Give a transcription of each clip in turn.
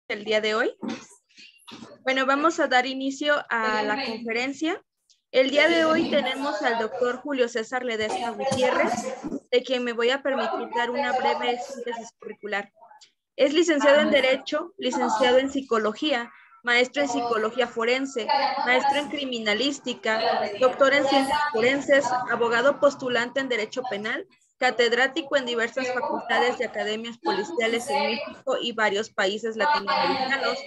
el día de hoy. Bueno, vamos a dar inicio a la conferencia. El día de hoy tenemos al doctor Julio César Ledesma Gutiérrez, de quien me voy a permitir dar una breve síntesis curricular. Es licenciado en Derecho, licenciado en Psicología, maestro en Psicología Forense, maestro en Criminalística, doctor en Ciencias Forenses, abogado postulante en Derecho Penal, catedrático en diversas facultades y academias policiales en México y varios países latinoamericanos,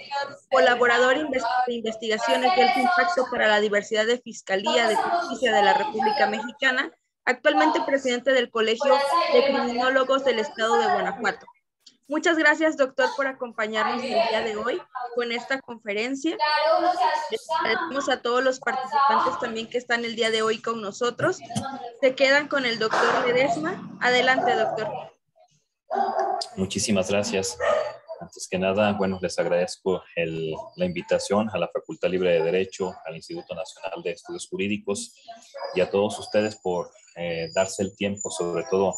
colaborador de investigaciones de alto impacto para la diversidad de Fiscalía de Justicia de la República Mexicana, actualmente presidente del Colegio de Criminólogos del Estado de Guanajuato. Muchas gracias, doctor, por acompañarnos el día de hoy con esta conferencia. Les agradecemos a todos los participantes también que están el día de hoy con nosotros. Se quedan con el doctor Ledesma. Adelante, doctor. Muchísimas gracias. Antes que nada, bueno, les agradezco la invitación a la Facultad Libre de Derecho, al Instituto Nacional de Estudios Jurídicos y a todos ustedes por darse el tiempo, sobre todo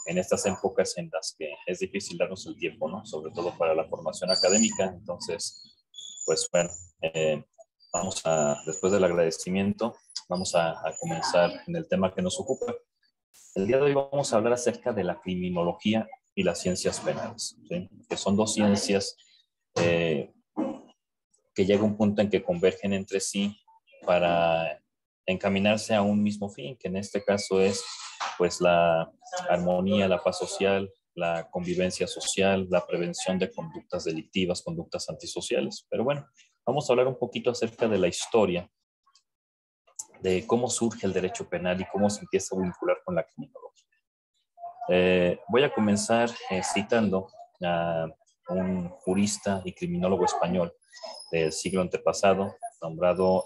en estas épocas en las que es difícil darnos el tiempo, ¿no? Sobre todo para la formación académica. Entonces, pues bueno, después del agradecimiento, vamos a comenzar en el tema que nos ocupa. El día de hoy vamos a hablar acerca de la criminología y las ciencias penales, ¿sí? Que son dos ciencias que llega un punto en que convergen entre sí para encaminarse a un mismo fin, que en este caso es pues la armonía, la paz social, la convivencia social, la prevención de conductas delictivas, conductas antisociales. Pero bueno, vamos a hablar un poquito acerca de la historia, de cómo surge el derecho penal y cómo se empieza a vincular con la criminología. Voy a comenzar citando a un jurista y criminólogo español del siglo antepasado, nombrado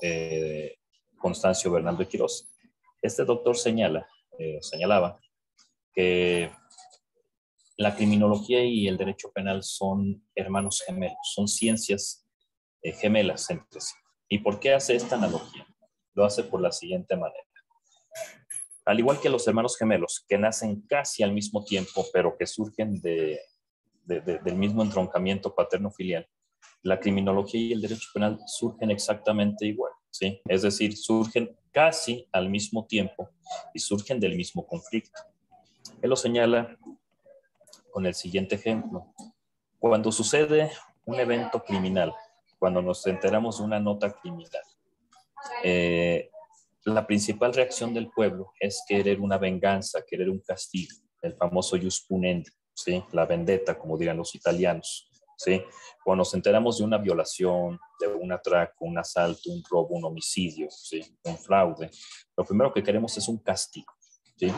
Constancio Bernal de Quirós. Este doctor señalaba que la criminología y el derecho penal son hermanos gemelos, son ciencias gemelas entre sí. ¿Y por qué hace esta analogía? Lo hace por la siguiente manera. Al igual que los hermanos gemelos, que nacen casi al mismo tiempo, pero que surgen del mismo entroncamiento paterno-filial, la criminología y el derecho penal surgen exactamente igual, ¿sí? Es decir, surgen casi al mismo tiempo y surgen del mismo conflicto. Él lo señala con el siguiente ejemplo. Cuando sucede un evento criminal, cuando nos enteramos de una nota criminal, la principal reacción del pueblo es querer una venganza, querer un castigo, el famoso jus punendi, ¿sí? La vendetta, como dirán los italianos, ¿sí? Cuando nos enteramos de una violación, de un atraco, un asalto, un robo, un homicidio, ¿sí? Un fraude, lo primero que queremos es un castigo, ¿sí?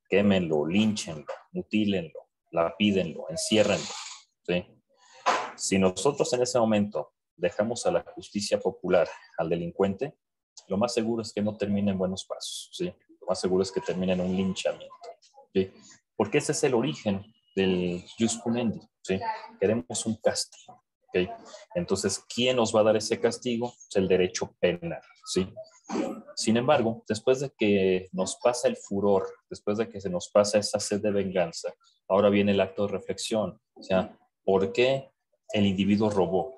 Quémenlo, línchenlo, mutílenlo, lapídenlo, enciérrenlo, ¿sí? Si nosotros en ese momento dejamos a la justicia popular al delincuente, lo más seguro es que no termine en buenos pasos, ¿sí? Lo más seguro es que termine en un linchamiento, ¿sí? Porque ese es el origen del jus punendi, ¿sí? Queremos un castigo, ¿ok? Entonces, ¿quién nos va a dar ese castigo? Es el derecho penal, ¿sí? Sin embargo, después de que nos pasa el furor, después de que se nos pasa esa sed de venganza, ahora viene el acto de reflexión, o sea, ¿por qué el individuo robó?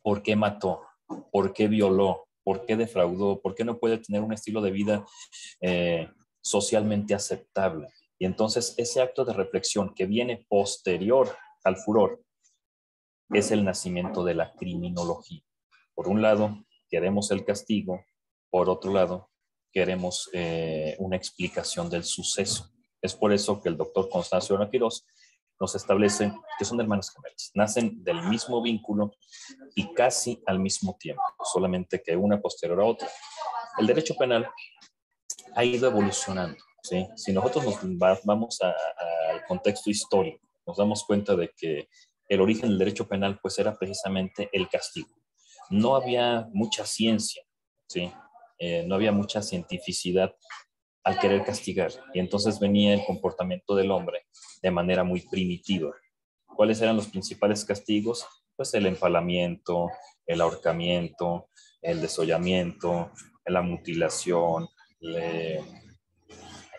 ¿Por qué mató? ¿Por qué violó? ¿Por qué defraudó? ¿Por qué no puede tener un estilo de vida socialmente aceptable? Y entonces ese acto de reflexión que viene posterior al furor es el nacimiento de la criminología. Por un lado, queremos el castigo. Por otro lado, queremos una explicación del suceso. Es por eso que el doctor Constancio Bernal de Quirós nos establece que son hermanos gemelos. Nacen del mismo vínculo y casi al mismo tiempo, solamente que una posterior a otra. El derecho penal ha ido evolucionando, ¿sí? Si nosotros nos vamos al contexto histórico, nos damos cuenta de que el origen del derecho penal pues era precisamente el castigo. No había mucha ciencia, ¿sí? No había mucha cientificidad al querer castigar, y entonces venía el comportamiento del hombre de manera muy primitiva. ¿Cuáles eran los principales castigos? Pues el empalamiento, el ahorcamiento, el desollamiento, la mutilación,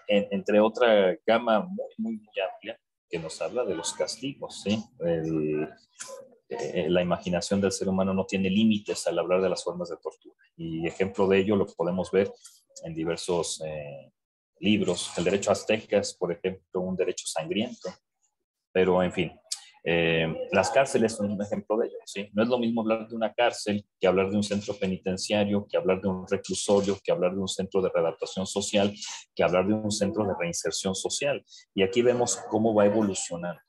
entre otra gama muy, muy, muy amplia que nos habla de los castigos, ¿sí? la imaginación del ser humano no tiene límites al hablar de las formas de tortura. Y ejemplo de ello lo podemos ver en diversos libros. El derecho azteca es, por ejemplo, un derecho sangriento. Pero, en fin, las cárceles son un ejemplo de ello, ¿sí? No es lo mismo hablar de una cárcel que hablar de un centro penitenciario, que hablar de un reclusorio, que hablar de un centro de readaptación social, que hablar de un centro de reinserción social. Y aquí vemos cómo va evolucionando.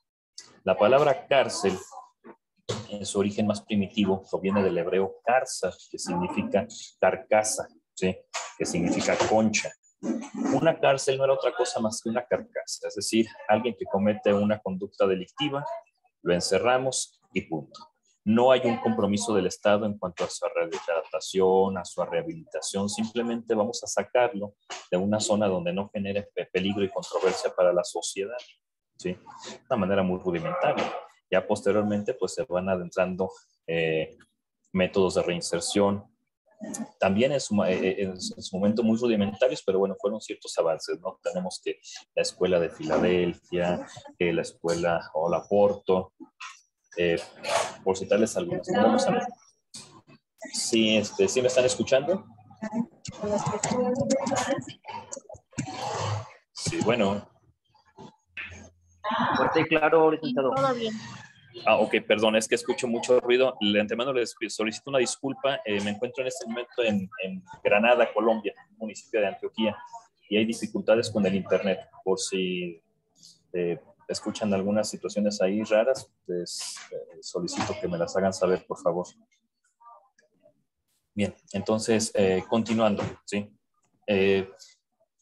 La palabra cárcel, en su origen más primitivo, proviene del hebreo karsa, que significa carcasa, ¿sí? Que significa concha. Una cárcel no era otra cosa más que una carcasa, es decir, alguien que comete una conducta delictiva, lo encerramos y punto. No hay un compromiso del Estado en cuanto a su readaptación, a su rehabilitación, simplemente vamos a sacarlo de una zona donde no genere peligro y controversia para la sociedad, ¿sí? De una manera muy rudimentaria. Ya posteriormente pues se van adentrando métodos de reinserción, también en su momento muy rudimentarios, pero bueno, fueron ciertos avances, ¿no? Tenemos que la escuela de Filadelfia, la escuela Olaporto, por citarles algunos. ¿No? Vamos a ver. Sí, ¿sí me están escuchando? Sí, bueno. Fuerte y claro, licenciado. Todo bien. Ok, perdón, es que escucho mucho ruido. De antemano les solicito una disculpa. Me encuentro en este momento en Granada, Colombia, municipio de Antioquía, y hay dificultades con el internet. Por si escuchan algunas situaciones ahí raras, pues solicito que me las hagan saber, por favor. Bien, entonces, continuando, ¿sí?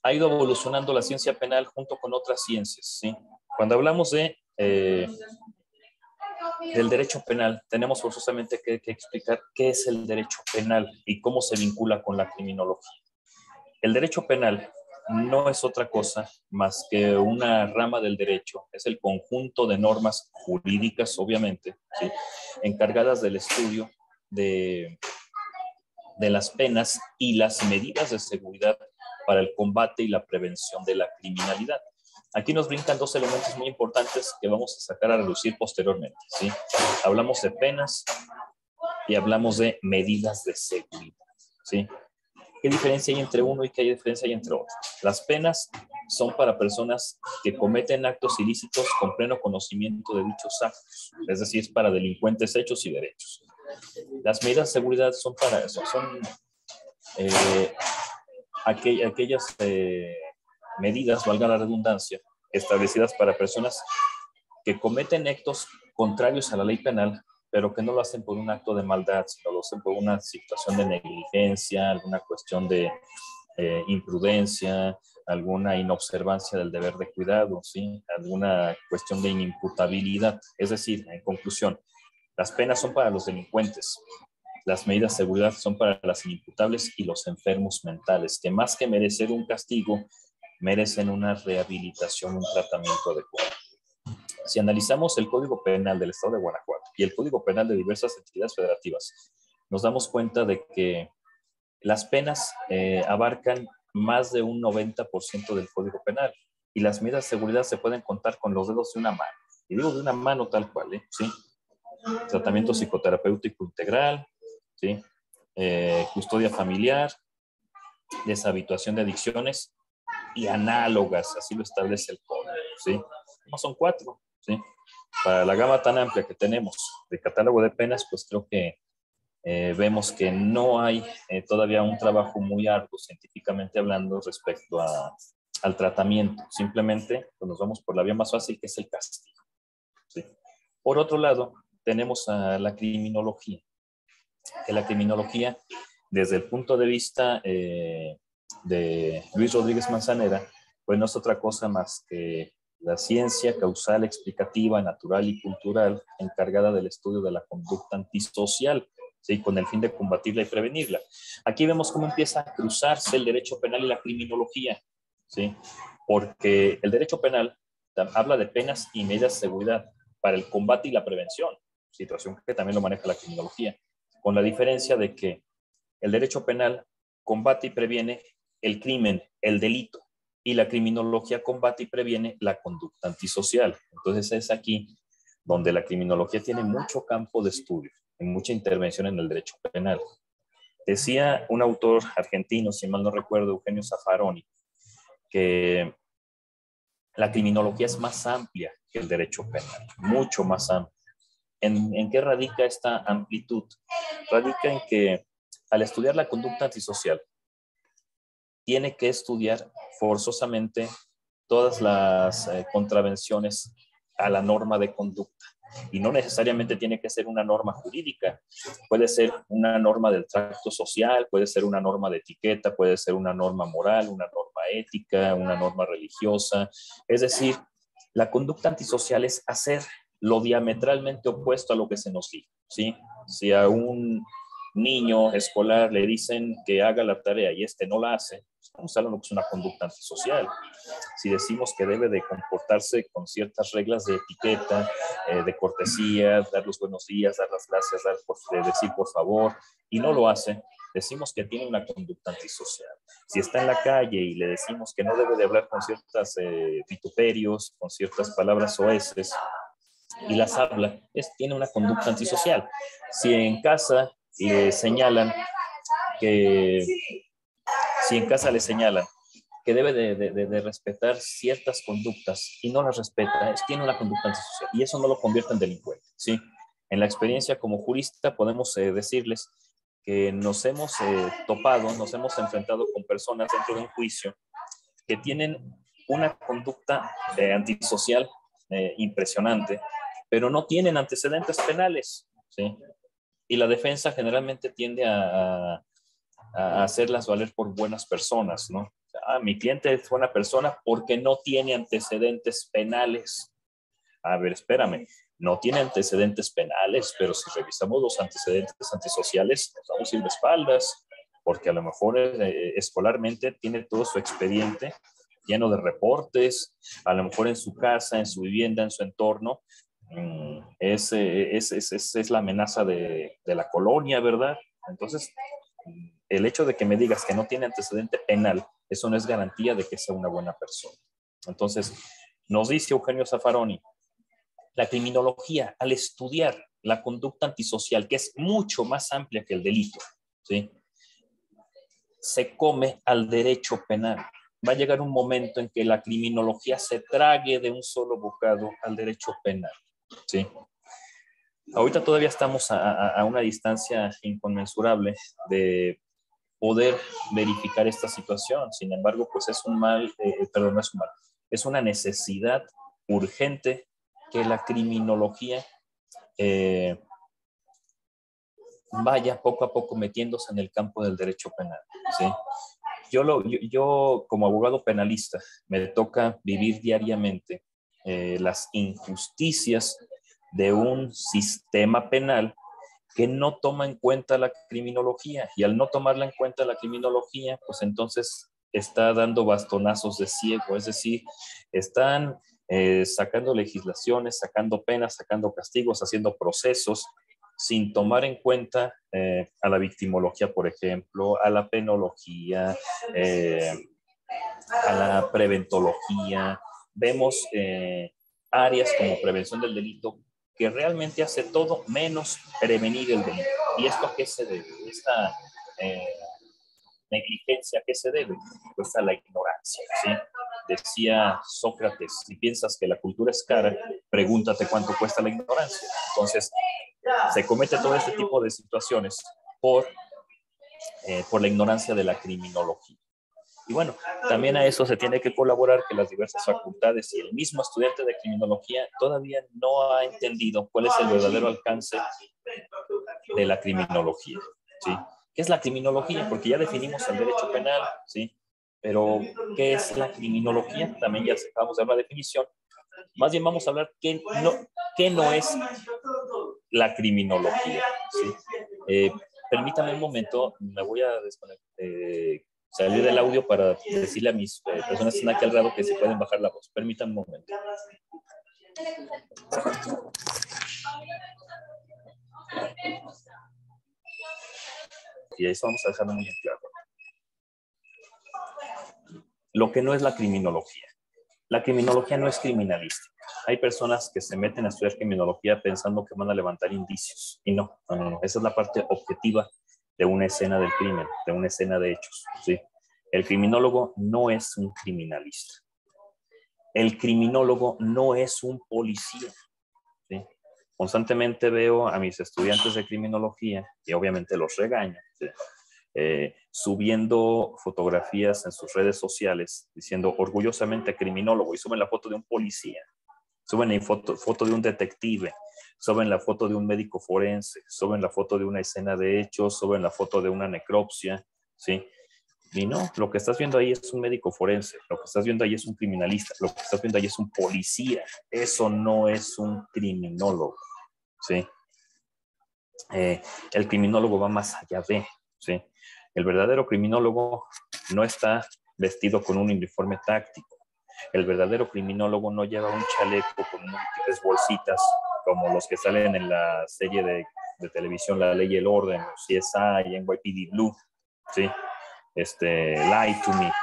Ha ido evolucionando la ciencia penal junto con otras ciencias, ¿sí? Cuando hablamos del derecho penal, tenemos forzosamente que explicar qué es el derecho penal y cómo se vincula con la criminología. El derecho penal no es otra cosa más que una rama del derecho, es el conjunto de normas jurídicas, obviamente, ¿sí? Encargadas del estudio de las penas y las medidas de seguridad para el combate y la prevención de la criminalidad. Aquí nos brincan dos elementos muy importantes que vamos a sacar a relucir posteriormente, ¿sí? Hablamos de penas y hablamos de medidas de seguridad, ¿sí? ¿Qué diferencia hay entre uno y qué diferencia hay entre otro? Las penas son para personas que cometen actos ilícitos con pleno conocimiento de dichos actos, es decir, es para delincuentes hechos y derechos. Las medidas de seguridad son para eso, son aquellas medidas, valga la redundancia, establecidas para personas que cometen actos contrarios a la ley penal, pero que no lo hacen por un acto de maldad, sino lo hacen por una situación de negligencia, alguna cuestión de imprudencia, alguna inobservancia del deber de cuidado, ¿sí? Alguna cuestión de inimputabilidad. Es decir, en conclusión, las penas son para los delincuentes, las medidas de seguridad son para las inimputables y los enfermos mentales, que más que merecer un castigo, merecen una rehabilitación, un tratamiento adecuado. Si analizamos el Código Penal del Estado de Guanajuato y el Código Penal de diversas entidades federativas, nos damos cuenta de que las penas abarcan más de un 90% del Código Penal y las medidas de seguridad se pueden contar con los dedos de una mano. Y digo de una mano tal cual, ¿sí? Tratamiento psicoterapéutico integral, ¿sí? Custodia familiar, deshabituación de adicciones y análogas, así lo establece el código, ¿sí? No son 4, ¿sí? Para la gama tan amplia que tenemos de catálogo de penas, pues creo que vemos que no hay todavía un trabajo muy arduo científicamente hablando respecto al tratamiento. Simplemente pues, nos vamos por la vía más fácil, que es el castigo, ¿sí? Por otro lado, tenemos a la criminología, que la criminología, desde el punto de vista de Luis Rodríguez Manzanera, pues no es otra cosa más que la ciencia causal, explicativa, natural y cultural encargada del estudio de la conducta antisocial, ¿sí? Con el fin de combatirla y prevenirla. Aquí vemos cómo empieza a cruzarse el derecho penal y la criminología, ¿sí? Porque el derecho penal habla de penas y medidas de seguridad para el combate y la prevención, situación que también lo maneja la criminología, con la diferencia de que el derecho penal combate y previene el crimen, el delito, y la criminología combate y previene la conducta antisocial. Entonces es aquí donde la criminología tiene mucho campo de estudio y mucha intervención en el derecho penal. Decía un autor argentino, si mal no recuerdo, Eugenio Zaffaroni, que la criminología es más amplia que el derecho penal, mucho más amplia. ¿En qué radica esta amplitud? Radica en que al estudiar la conducta antisocial, tiene que estudiar forzosamente todas las contravenciones a la norma de conducta. Y no necesariamente tiene que ser una norma jurídica. Puede ser una norma del tracto social, puede ser una norma de etiqueta, puede ser una norma moral, una norma ética, una norma religiosa. Es decir, la conducta antisocial es hacer lo diametralmente opuesto a lo que se nos dice, ¿sí? Si a un niño escolar le dicen que haga la tarea y no la hace, estamos hablando que es una conducta antisocial. Si decimos que debe de comportarse con ciertas reglas de etiqueta, de cortesía, dar los buenos días, dar las gracias, decir por favor, y no lo hace, decimos que tiene una conducta antisocial. Si está en la calle y le decimos que no debe de hablar con ciertos vituperios, con ciertas palabras soeces, y las habla, tiene una conducta antisocial. Si en casa le señalan que debe de respetar ciertas conductas y no las respeta, tiene una conducta antisocial y eso no lo convierte en delincuente, ¿sí? En la experiencia como jurista podemos decirles que nos hemos topado, nos hemos enfrentado con personas dentro de un juicio que tienen una conducta antisocial impresionante, pero no tienen antecedentes penales, ¿sí? Y la defensa generalmente tiende a hacerlas valer por buenas personas, ¿no? Mi cliente es buena persona porque no tiene antecedentes penales. A ver, espérame, no tiene antecedentes penales, pero si revisamos los antecedentes antisociales, nos vamos a ir de espaldas, porque a lo mejor escolarmente tiene todo su expediente lleno de reportes, a lo mejor en su casa, en su vivienda, en su entorno, es la amenaza de la colonia, ¿verdad? Entonces, el hecho de que me digas que no tiene antecedente penal, eso no es garantía de que sea una buena persona. Entonces, nos dice Eugenio Zaffaroni, la criminología, al estudiar la conducta antisocial, que es mucho más amplia que el delito, ¿sí?, se come al derecho penal. Va a llegar un momento en que la criminología se trague de un solo bocado al derecho penal, ¿sí? Ahorita todavía estamos a una distancia inconmensurable de poder verificar esta situación. Sin embargo, pues es un mal, perdón, no es un mal, es una necesidad urgente que la criminología vaya poco a poco metiéndose en el campo del derecho penal, ¿sí? Yo como abogado penalista me toca vivir diariamente las injusticias de un sistema penal que no toma en cuenta la criminología, y al no tomarla en cuenta la criminología, pues entonces está dando bastonazos de ciego, es decir, están sacando legislaciones, sacando penas, sacando castigos, haciendo procesos, sin tomar en cuenta a la victimología, por ejemplo, a la penología, a la preventología. Vemos áreas como prevención del delito que realmente hace todo menos prevenir el delito. ¿Y esto a qué se debe? Esta negligencia, ¿a qué se debe? Pues a la ignorancia, ¿sí? Decía Sócrates, si piensas que la cultura es cara, pregúntate cuánto cuesta la ignorancia. Entonces, se comete todo este tipo de situaciones por la ignorancia de la criminología. Y bueno, también a eso se tiene que colaborar que las diversas facultades y el mismo estudiante de criminología todavía no ha entendido cuál es el verdadero alcance de la criminología, ¿sí? ¿Qué es la criminología? Porque ya definimos el derecho penal, ¿sí? Pero, ¿qué es la criminología? También ya acabamos de hablar de definición. Más bien vamos a hablar qué no es la criminología, ¿sí? Permítame un momento, me voy a salir del audio para decirle a mis personas que están aquí al lado que se pueden bajar la voz. Permítanme un momento. Y eso vamos a dejarlo muy en claro. Lo que no es la criminología. La criminología no es criminalística. hay personas que se meten a estudiar criminología pensando que van a levantar indicios. Y no. Esa es la parte objetiva de una escena del crimen, de una escena de hechos, ¿sí? El criminólogo no es un criminalista. El criminólogo no es un policía, ¿sí? Constantemente veo a mis estudiantes de criminología, y obviamente los regaño, ¿sí? Subiendo fotografías en sus redes sociales diciendo orgullosamente criminólogo, y suben la foto de un policía, suben la foto de un detective, suben la foto de un médico forense, suben la foto de una escena de hechos, suben la foto de una necropsia, ¿sí? Y no, lo que estás viendo ahí es un médico forense, lo que estás viendo ahí es un criminalista, lo que estás viendo ahí es un policía. Eso no es un criminólogo, ¿sí? El criminólogo va más allá de, ¿sí? El verdadero criminólogo no está vestido con un uniforme táctico. El verdadero criminólogo no lleva un chaleco con múltiples bolsitas como los que salen en la serie de televisión La Ley y el Orden, CSI, NYPD Blue, ¿sí? Lie to Me.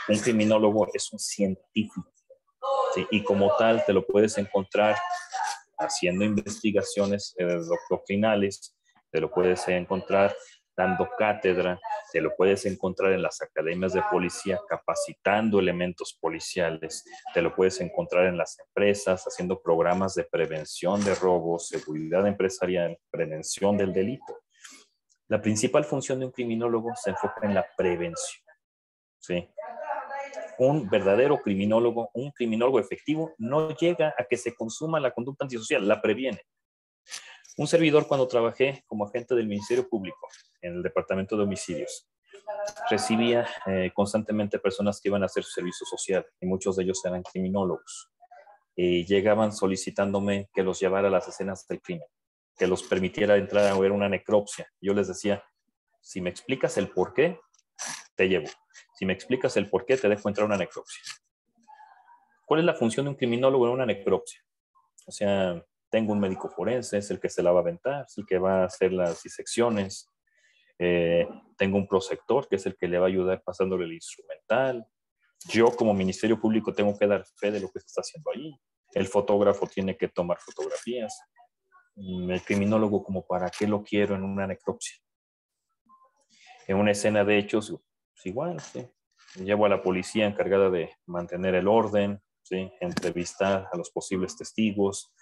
Un criminólogo es un científico, ¿sí? Y como tal te lo puedes encontrar haciendo investigaciones doctrinales, te lo puedes encontrar dando cátedra, te lo puedes encontrar en las academias de policía capacitando elementos policiales, te lo puedes encontrar en las empresas haciendo programas de prevención de robos, seguridad empresarial, prevención del delito. La principal función de un criminólogo se enfoca en la prevención, ¿sí? Un verdadero criminólogo, un criminólogo efectivo, no llega a que se consuma la conducta antisocial, la previene. Un servidor, cuando trabajé como agente del Ministerio Público en el Departamento de Homicidios, recibía constantemente personas que iban a hacer su servicio social, y muchos de ellos eran criminólogos. Y llegaban solicitándome que los llevara a las escenas del crimen, que los permitiera entrar a ver una necropsia. Yo les decía, si me explicas el por qué, te llevo. Si me explicas el por qué, te dejo entrar a una necropsia. ¿Cuál es la función de un criminólogo en una necropsia? O sea, tengo un médico forense, es el que se la va a aventar, es el que va a hacer las disecciones. Tengo un prosector, que es el que le va a ayudar pasándole el instrumental. Yo, como Ministerio Público, tengo que dar fe de lo que se está haciendo ahí. El fotógrafo tiene que tomar fotografías. El criminólogo, como para qué lo quiero en una necropsia. En una escena de hechos, pues igual, ¿sí? Llevo a la policía encargada de mantener el orden, ¿sí? Entrevistar a los posibles testigos.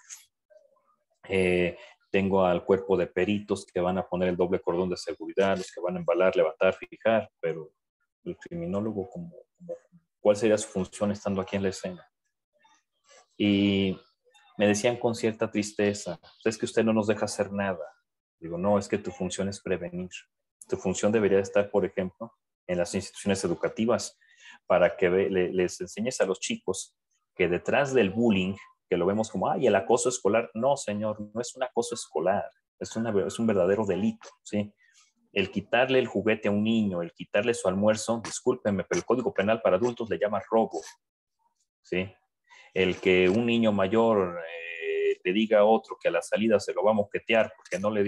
Tengo al cuerpo de peritos que van a poner el doble cordón de seguridad, los que van a embalar, levantar, fijar, pero el criminólogo, ¿cuál sería su función estando aquí en la escena? Y me decían con cierta tristeza, es que usted no nos deja hacer nada. Digo, no, es que tu función es prevenir. Tu función debería estar, por ejemplo, en las instituciones educativas, para que les enseñes a los chicos que detrás del bullying, que lo vemos como, ay, el acoso escolar, no, señor, no es un acoso escolar, es un verdadero delito, ¿sí? El quitarle el juguete a un niño, el quitarle su almuerzo, discúlpenme, pero el Código Penal para adultos le llama robo, ¿sí? El que un niño mayor le diga a otro que a la salida se lo va a moquetear porque no le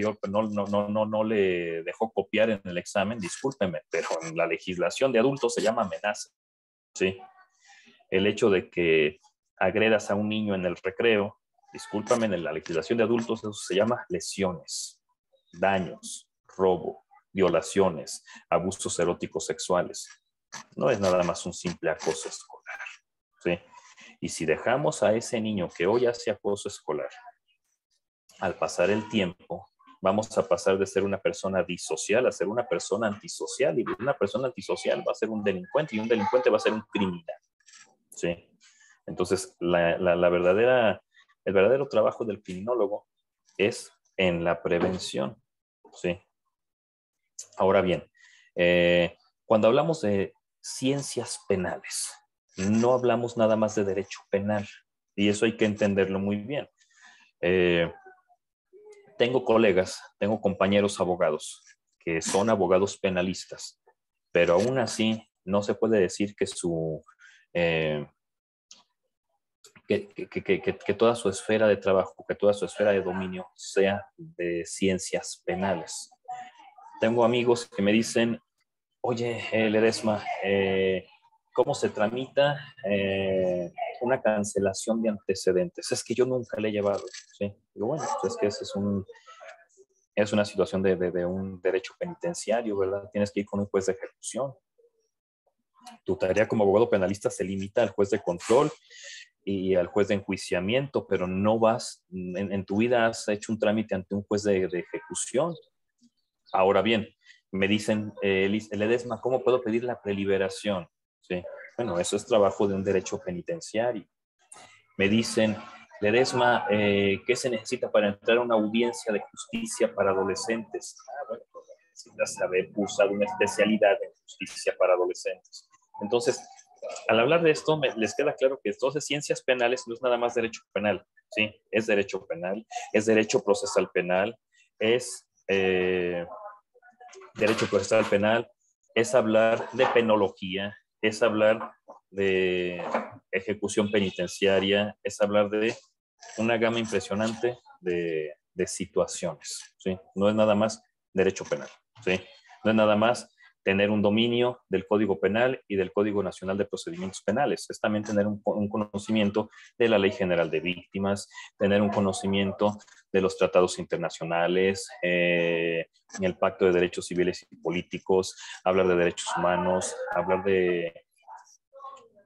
dejó copiar en el examen, discúlpeme, pero en la legislación de adultos se llama amenaza, ¿sí? El hecho de que agredas a un niño en el recreo, discúlpame, en la legislación de adultos eso se llama lesiones, daños, robo, violaciones, abusos eróticos sexuales. No es nada más un simple acoso escolar, ¿sí? Y si dejamos a ese niño que hoy hace acoso escolar, al pasar el tiempo, vamos a pasar de ser una persona disocial a ser una persona antisocial, y una persona antisocial va a ser un delincuente, y un delincuente va a ser un criminal, ¿sí? Entonces, el verdadero trabajo del criminólogo es en la prevención, ¿sí? Ahora bien, cuando hablamos de ciencias penales, no hablamos nada más de derecho penal, y eso hay que entenderlo muy bien. Tengo compañeros abogados que son abogados penalistas, pero aún así no se puede decir que que toda su esfera de trabajo, que toda su esfera de dominio sea de ciencias penales. Tengo amigos que me dicen, oye, Ledesma, ¿cómo se tramita una cancelación de antecedentes. Es que yo nunca le he llevado, ¿sí? Digo, bueno, pues es que ese es una situación de un derecho penitenciario, ¿verdad? Tienes que ir con un juez de ejecución. Tu tarea como abogado penalista se limita al juez de control y al juez de enjuiciamiento, pero no vas, en tu vida has hecho un trámite ante un juez de ejecución. Ahora bien, me dicen, Ledesma, ¿cómo puedo pedir la preliberación? ¿Sí? Bueno, eso es trabajo de un derecho penitenciario. Me dicen, Ledesma, ¿qué se necesita para entrar a una audiencia de justicia para adolescentes? Bueno, pues necesitas haber cursado una especialidad en justicia para adolescentes. Entonces, al hablar de esto, les queda claro que entonces ciencias penales no es nada más derecho penal, ¿sí? Es derecho penal, es derecho procesal penal, es derecho procesal penal, es hablar de penología, es hablar de ejecución penitenciaria, es hablar de una gama impresionante de situaciones, ¿sí? No es nada más derecho penal, ¿sí? No es nada más tener un dominio del Código Penal y del Código Nacional de Procedimientos Penales. Es también tener un conocimiento de la Ley General de Víctimas, tener un conocimiento de los tratados internacionales, el Pacto de Derechos Civiles y Políticos, hablar de derechos humanos, hablar de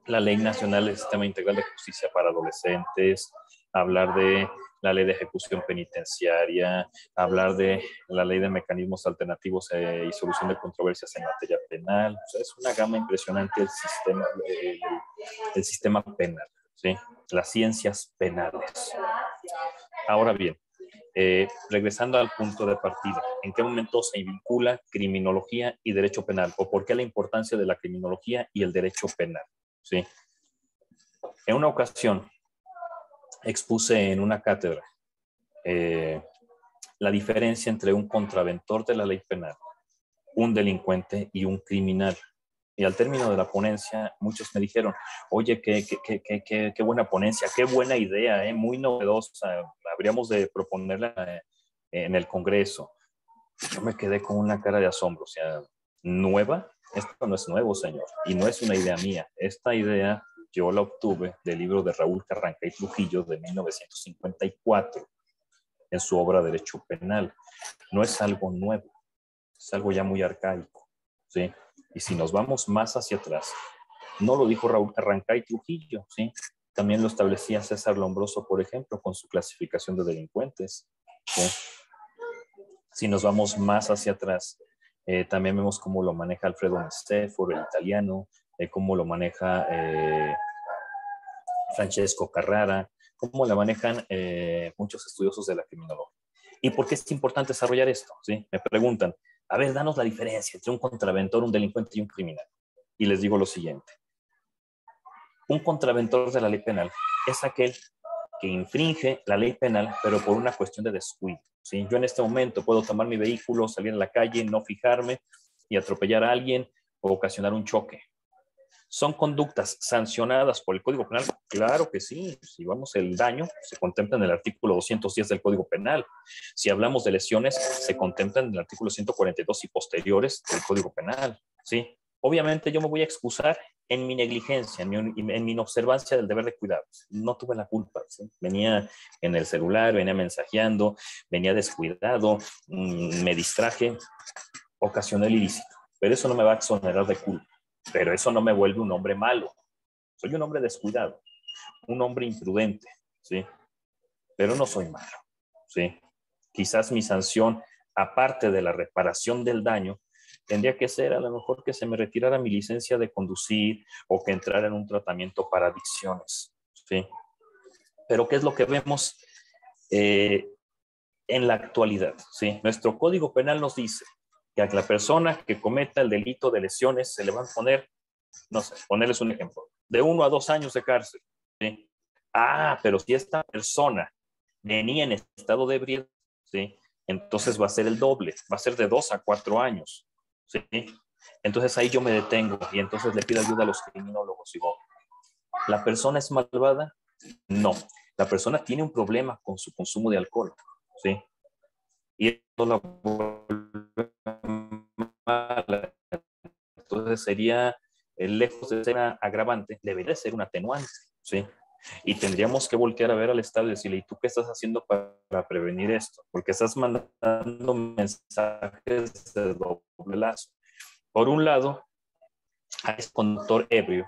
la Ley Nacional del Sistema Integral de Justicia para Adolescentes, hablar de la Ley de Ejecución Penitenciaria, hablar de la Ley de Mecanismos Alternativos y Solución de Controversias en Materia Penal. O sea, es una gama impresionante el sistema penal, ¿sí? Las ciencias penales. Ahora bien, regresando al punto de partida, ¿en qué momento se vincula criminología y derecho penal? ¿O por qué la importancia de la criminología y el derecho penal? ¿Sí? En una ocasión expuse en una cátedra la diferencia entre un contraventor de la ley penal, un delincuente y un criminal. Y al término de la ponencia, muchos me dijeron, oye, qué buena ponencia, qué buena idea, muy novedosa, habríamos de proponerla en el Congreso. Yo me quedé con una cara de asombro, o sea, ¿nueva? Esto no es nuevo, señor, y no es una idea mía. Esta idea yo la obtuve del libro de Raúl Carranca y Trujillo de 1954, en su obra Derecho Penal. No es algo nuevo, es algo ya muy arcaico, ¿sí? Y si nos vamos más hacia atrás, no lo dijo Raúl Carranca y Trujillo, ¿sí? También lo establecía César Lombroso, por ejemplo, con su clasificación de delincuentes, ¿sí? Si nos vamos más hacia atrás, también vemos cómo lo maneja Alfredo Mestefor, el italiano, cómo lo maneja Francesco Carrara, cómo la manejan muchos estudiosos de la criminología. ¿Y por qué es importante desarrollar esto? ¿Sí? Me preguntan, a ver, danos la diferencia entre un contraventor, un delincuente y un criminal. Y les digo lo siguiente. Un contraventor de la ley penal es aquel que infringe la ley penal, pero por una cuestión de descuido, ¿sí? Yo en este momento puedo tomar mi vehículo, salir a la calle, no fijarme y atropellar a alguien o ocasionar un choque. ¿Son conductas sancionadas por el Código Penal? Claro que sí. Si vamos, el daño se contempla en el artículo 210 del Código Penal. Si hablamos de lesiones, se contempla en el artículo 142 y posteriores del Código Penal, ¿sí? Obviamente yo me voy a excusar en mi negligencia, en mi inobservancia del deber de cuidado. No tuve la culpa, ¿sí? Venía en el celular, venía mensajeando, venía descuidado, me distraje, ocasioné el ilícito. Pero eso no me va a exonerar de culpa. Pero eso no me vuelve un hombre malo. Soy un hombre descuidado, un hombre imprudente, ¿sí? Pero no soy malo, ¿sí? Quizás mi sanción, aparte de la reparación del daño, tendría que ser a lo mejor que se me retirara mi licencia de conducir o que entrara en un tratamiento para adicciones, ¿sí? Pero ¿qué es lo que vemos en la actualidad? ¿Sí? Nuestro Código Penal nos dice que a la persona que cometa el delito de lesiones se le van a poner, no sé, ponerles un ejemplo, de 1 a 2 años de cárcel, ¿sí? Pero si esta persona venía en estado de ebriedad, ¿sí? Entonces va a ser el doble, va a ser de 2 a 4 años, ¿sí? Entonces ahí yo me detengo y entonces le pido ayuda a los criminólogos y digo, ¿la persona es malvada? No, la persona tiene un problema con su consumo de alcohol, ¿sí? Y esto la vuelve mala. Entonces sería, lejos de ser una agravante, debería ser un atenuante, ¿sí? Y tendríamos que voltear a ver al Estado y decirle, ¿y tú qué estás haciendo para prevenir esto? Porque estás mandando mensajes de doble lazo. Por un lado, a ese conductor ebrio,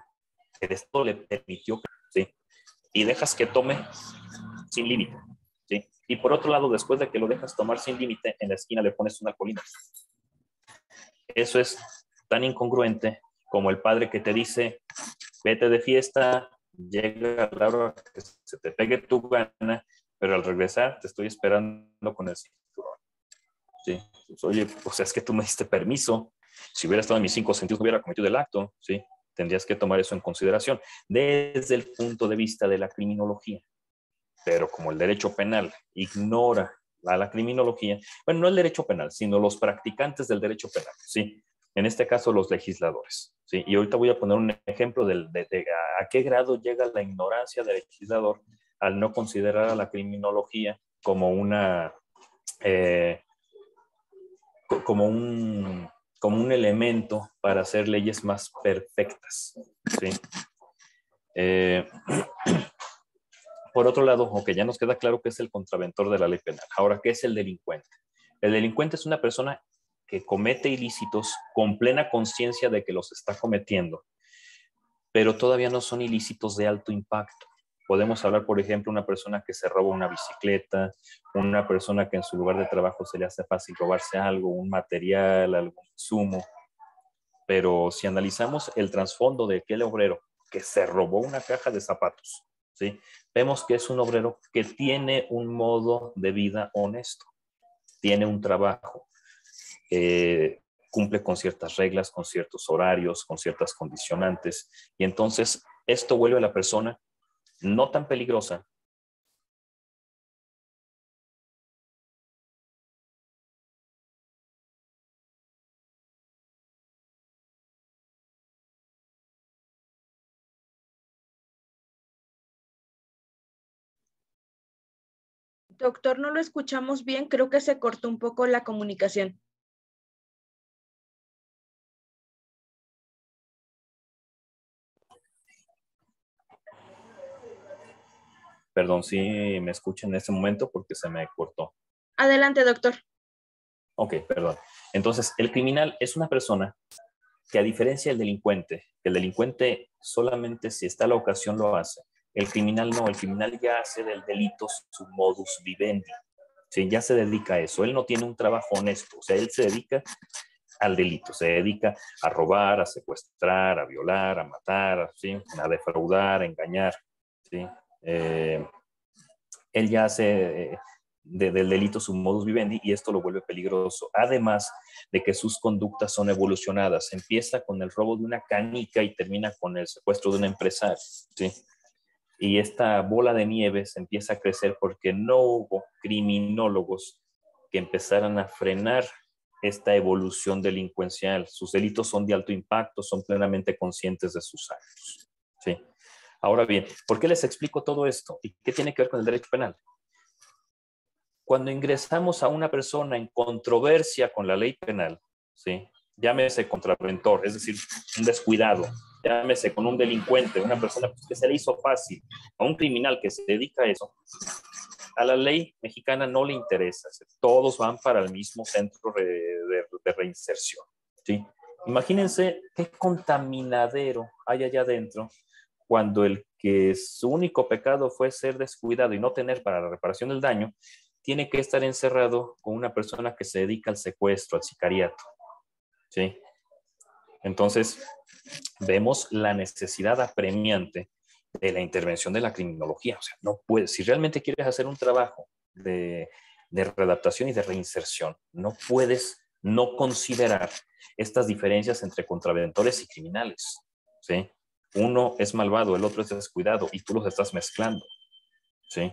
que esto le permitió, ¿sí? Y dejas que tome sin límite, ¿sí? Y por otro lado, después de que lo dejas tomar sin límite, en la esquina le pones una colina. Eso es tan incongruente como el padre que te dice, vete de fiesta, llega a la hora que se te pegue tu gana, pero al regresar te estoy esperando con el cinturón. ¿Sí? Pues, oye, pues es que tú me diste permiso. Si hubiera estado en mis 5 sentidos, no hubiera cometido el acto. ¿Sí? Tendrías que tomar eso en consideración desde el punto de vista de la criminología. Pero como el derecho penal ignora a la criminología, bueno, no el derecho penal, sino los practicantes del derecho penal, ¿sí? En este caso, los legisladores, ¿sí? Y ahorita voy a poner un ejemplo de a qué grado llega la ignorancia del legislador al no considerar a la criminología como una, como un elemento para hacer leyes más perfectas, ¿sí? Por otro lado, aunque ya nos queda claro que es el contraventor de la ley penal. Ahora, ¿qué es el delincuente? El delincuente es una persona que comete ilícitos con plena conciencia de que los está cometiendo, pero todavía no son ilícitos de alto impacto. Podemos hablar, por ejemplo, de una persona que se roba una bicicleta, una persona que en su lugar de trabajo se le hace fácil robarse algo, un material, algún insumo. Pero si analizamos el trasfondo de aquel obrero que se robó una caja de zapatos, ¿sí? Vemos que es un obrero que tiene un modo de vida honesto, tiene un trabajo, cumple con ciertas reglas, con ciertos horarios, con ciertas condicionantes, y entonces esto vuelve a la persona no tan peligrosa. Doctor, no lo escuchamos bien, creo que se cortó un poco la comunicación. Perdón si me escuchan en este momento porque se me cortó. Adelante, doctor. Ok, perdón. Entonces, el criminal es una persona que a diferencia del delincuente, el delincuente solamente si está la ocasión lo hace. El criminal no, el criminal ya hace del delito su modus vivendi. ¿Sí? Ya se dedica a eso. Él no tiene un trabajo honesto. O sea, él se dedica al delito. Se dedica a robar, a secuestrar, a violar, a matar, ¿sí? A defraudar, a engañar. ¿Sí? Él ya hace del delito su modus vivendi y esto lo vuelve peligroso. Además de que sus conductas son evolucionadas. Empieza con el robo de una canica y termina con el secuestro de un empresario. ¿Sí? Y esta bola de nieve se empieza a crecer porque no hubo criminólogos que empezaran a frenar esta evolución delincuencial. Sus delitos son de alto impacto, son plenamente conscientes de sus actos. ¿Sí? Ahora bien, ¿por qué les explico todo esto? ¿Y qué tiene que ver con el derecho penal? Cuando ingresamos a una persona en controversia con la ley penal, ¿sí? Llámese contraventor, es decir, un descuidado, llámese con un delincuente, una persona que se le hizo fácil, a un criminal que se dedica a eso, a la ley mexicana no le interesa, todos van para el mismo centro de reinserción. ¿Sí? Imagínense qué contaminadero hay allá adentro cuando el que su único pecado fue ser descuidado y no tener para la reparación del daño, tiene que estar encerrado con una persona que se dedica al secuestro, al sicariato. ¿Sí? Entonces, vemos la necesidad apremiante de la intervención de la criminología. O sea, no puedes, si realmente quieres hacer un trabajo de readaptación y de reinserción, no puedes no considerar estas diferencias entre contraventores y criminales. ¿Sí? Uno es malvado, el otro es descuidado y tú los estás mezclando. ¿Sí?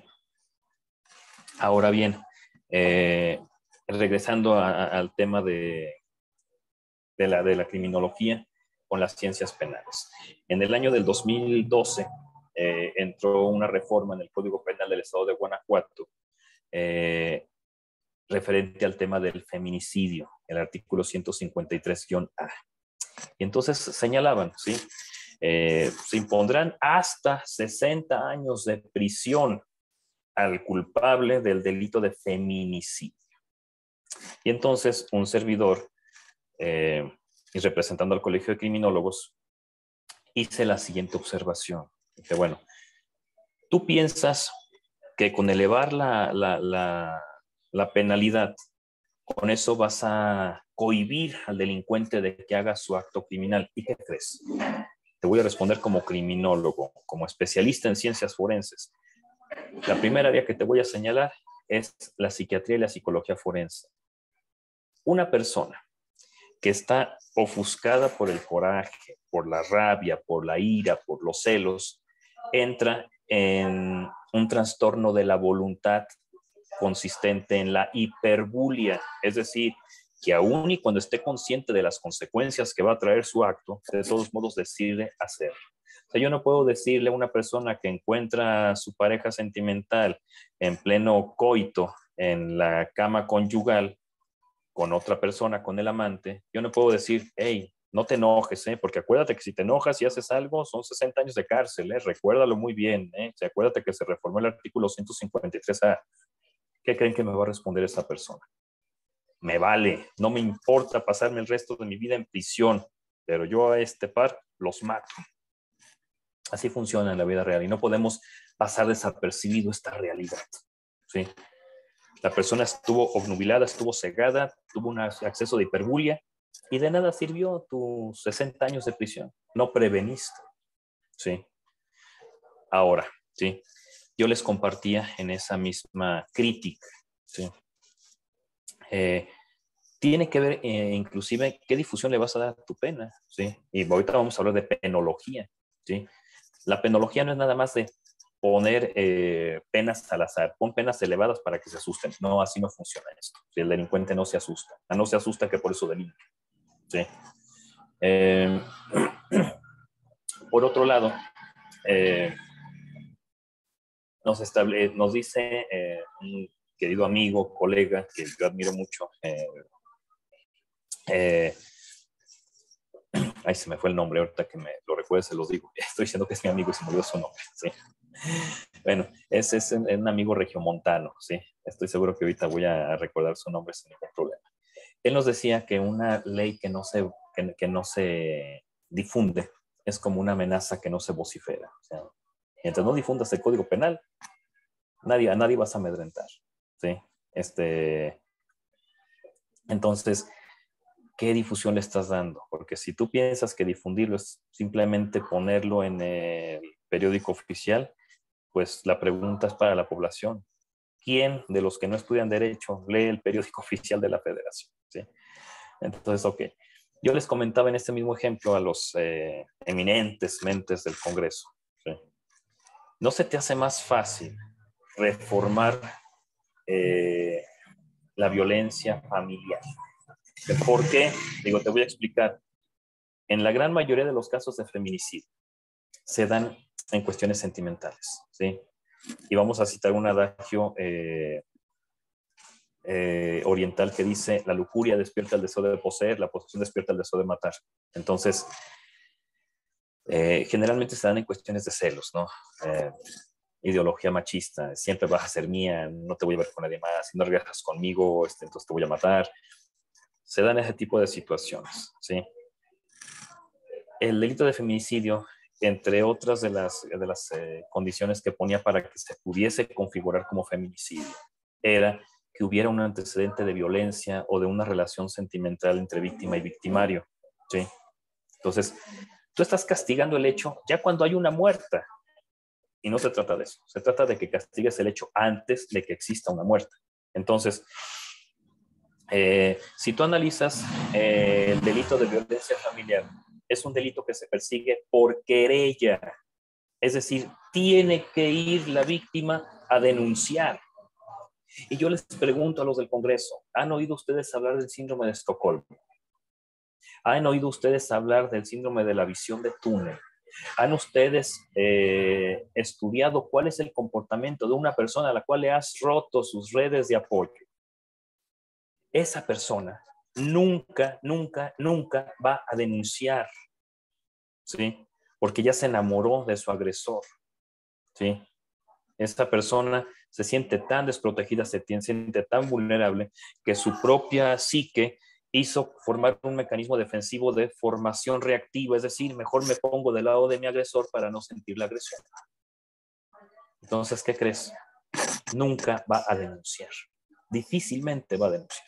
Ahora bien, regresando al tema de la criminología con las ciencias penales. En el año del 2012 entró una reforma en el Código Penal del Estado de Guanajuato referente al tema del feminicidio, el artículo 153-A. Y entonces señalaban, ¿sí? Se impondrán hasta 60 años de prisión al culpable del delito de feminicidio. Y entonces un servidor, y representando al Colegio de Criminólogos, hice la siguiente observación. Dije, bueno, tú piensas que con elevar la penalidad, con eso vas a cohibir al delincuente de que haga su acto criminal. ¿Y qué crees? Te voy a responder como criminólogo, como especialista en ciencias forenses. La primera área que te voy a señalar es la psiquiatría y la psicología forense. Una persona que está ofuscada por el coraje, por la rabia, por la ira, por los celos, entra en un trastorno de la voluntad consistente en la hiperbulia, es decir, que aún y cuando esté consciente de las consecuencias que va a traer su acto, de todos modos decide hacerlo. O sea, yo no puedo decirle a una persona que encuentra a su pareja sentimental en pleno coito en la cama conyugal con otra persona, con el amante, yo no puedo decir, hey, no te enojes, porque acuérdate que si te enojas y haces algo, son 60 años de cárcel, recuérdalo muy bien, acuérdate que se reformó el artículo 153A. ¿Qué creen que me va a responder esa persona? Me vale, no me importa pasarme el resto de mi vida en prisión, pero yo a este par los mato. Así funciona en la vida real y no podemos pasar desapercibido esta realidad, ¿sí? La persona estuvo obnubilada, estuvo cegada, tuvo un acceso de hiperbulia y de nada sirvió tus 60 años de prisión. No preveniste, ¿sí? Ahora, ¿sí? Yo les compartía en esa misma crítica, ¿sí? Tiene que ver inclusive qué difusión le vas a dar a tu pena, ¿sí? Y ahorita vamos a hablar de penología, ¿sí? La penología no es nada más de poner penas al azar, pon penas elevadas para que se asusten. No, así no funciona esto. Si el delincuente no se asusta, no se asusta que por eso delinque, ¿sí? Por otro lado, nos dice un querido amigo, colega, que yo admiro mucho, ay, se me fue el nombre, ahorita que me lo recuerde se los digo. Estoy diciendo que es mi amigo y se me olvidó su nombre, ¿sí? Bueno, ese es un amigo regiomontano, ¿sí? Estoy seguro que ahorita voy a recordar su nombre sin ningún problema. Él nos decía que una ley que no se difunde es como una amenaza que no se vocifera. O sea, mientras no difundas el Código Penal, a nadie vas a amedrentar, ¿sí? Entonces, ¿qué difusión le estás dando? Porque si tú piensas que difundirlo es simplemente ponerlo en el periódico oficial, pues la pregunta es para la población. ¿Quién de los que no estudian Derecho lee el periódico oficial de la Federación? ¿Sí? Entonces, ok. Yo les comentaba en este mismo ejemplo a los eminentes mentes del Congreso, ¿sí? ¿No se te hace más fácil reformar la violencia familiar? ¿Por qué? Digo, te voy a explicar. En la gran mayoría de los casos de feminicidio se dan en cuestiones sentimentales, ¿sí? Y vamos a citar un adagio oriental que dice: la lujuria despierta el deseo de poseer, la posesión despierta el deseo de matar. Entonces, generalmente se dan en cuestiones de celos, ¿no? Ideología machista, siempre vas a ser mía, no te voy a ver con nadie más, si no regresas conmigo, entonces te voy a matar. Se dan ese tipo de situaciones, ¿sí? El delito de feminicidio, entre otras de las condiciones que ponía para que se pudiese configurar como feminicidio, era que hubiera un antecedente de violencia o de una relación sentimental entre víctima y victimario, ¿sí? Entonces, tú estás castigando el hecho ya cuando hay una muerta, y no se trata de eso, se trata de que castigues el hecho antes de que exista una muerta. Entonces, si tú analizas el delito de violencia familiar, es un delito que se persigue por querella, es decir, tiene que ir la víctima a denunciar. Y yo les pregunto a los del Congreso, ¿han oído ustedes hablar del síndrome de Estocolmo? ¿Han oído ustedes hablar del síndrome de la visión de túnel? ¿Han ustedes estudiado cuál es el comportamiento de una persona a la cual le has roto sus redes de apoyo? Esa persona nunca va a denunciar, ¿sí? porque ya se enamoró de su agresor, ¿sí? Esta persona se siente tan desprotegida, se siente tan vulnerable que su propia psique hizo formar un mecanismo defensivo de formación reactiva, es decir, mejor me pongo del lado de mi agresor para no sentir la agresión. Entonces, ¿qué crees? Nunca va a denunciar. Difícilmente va a denunciar.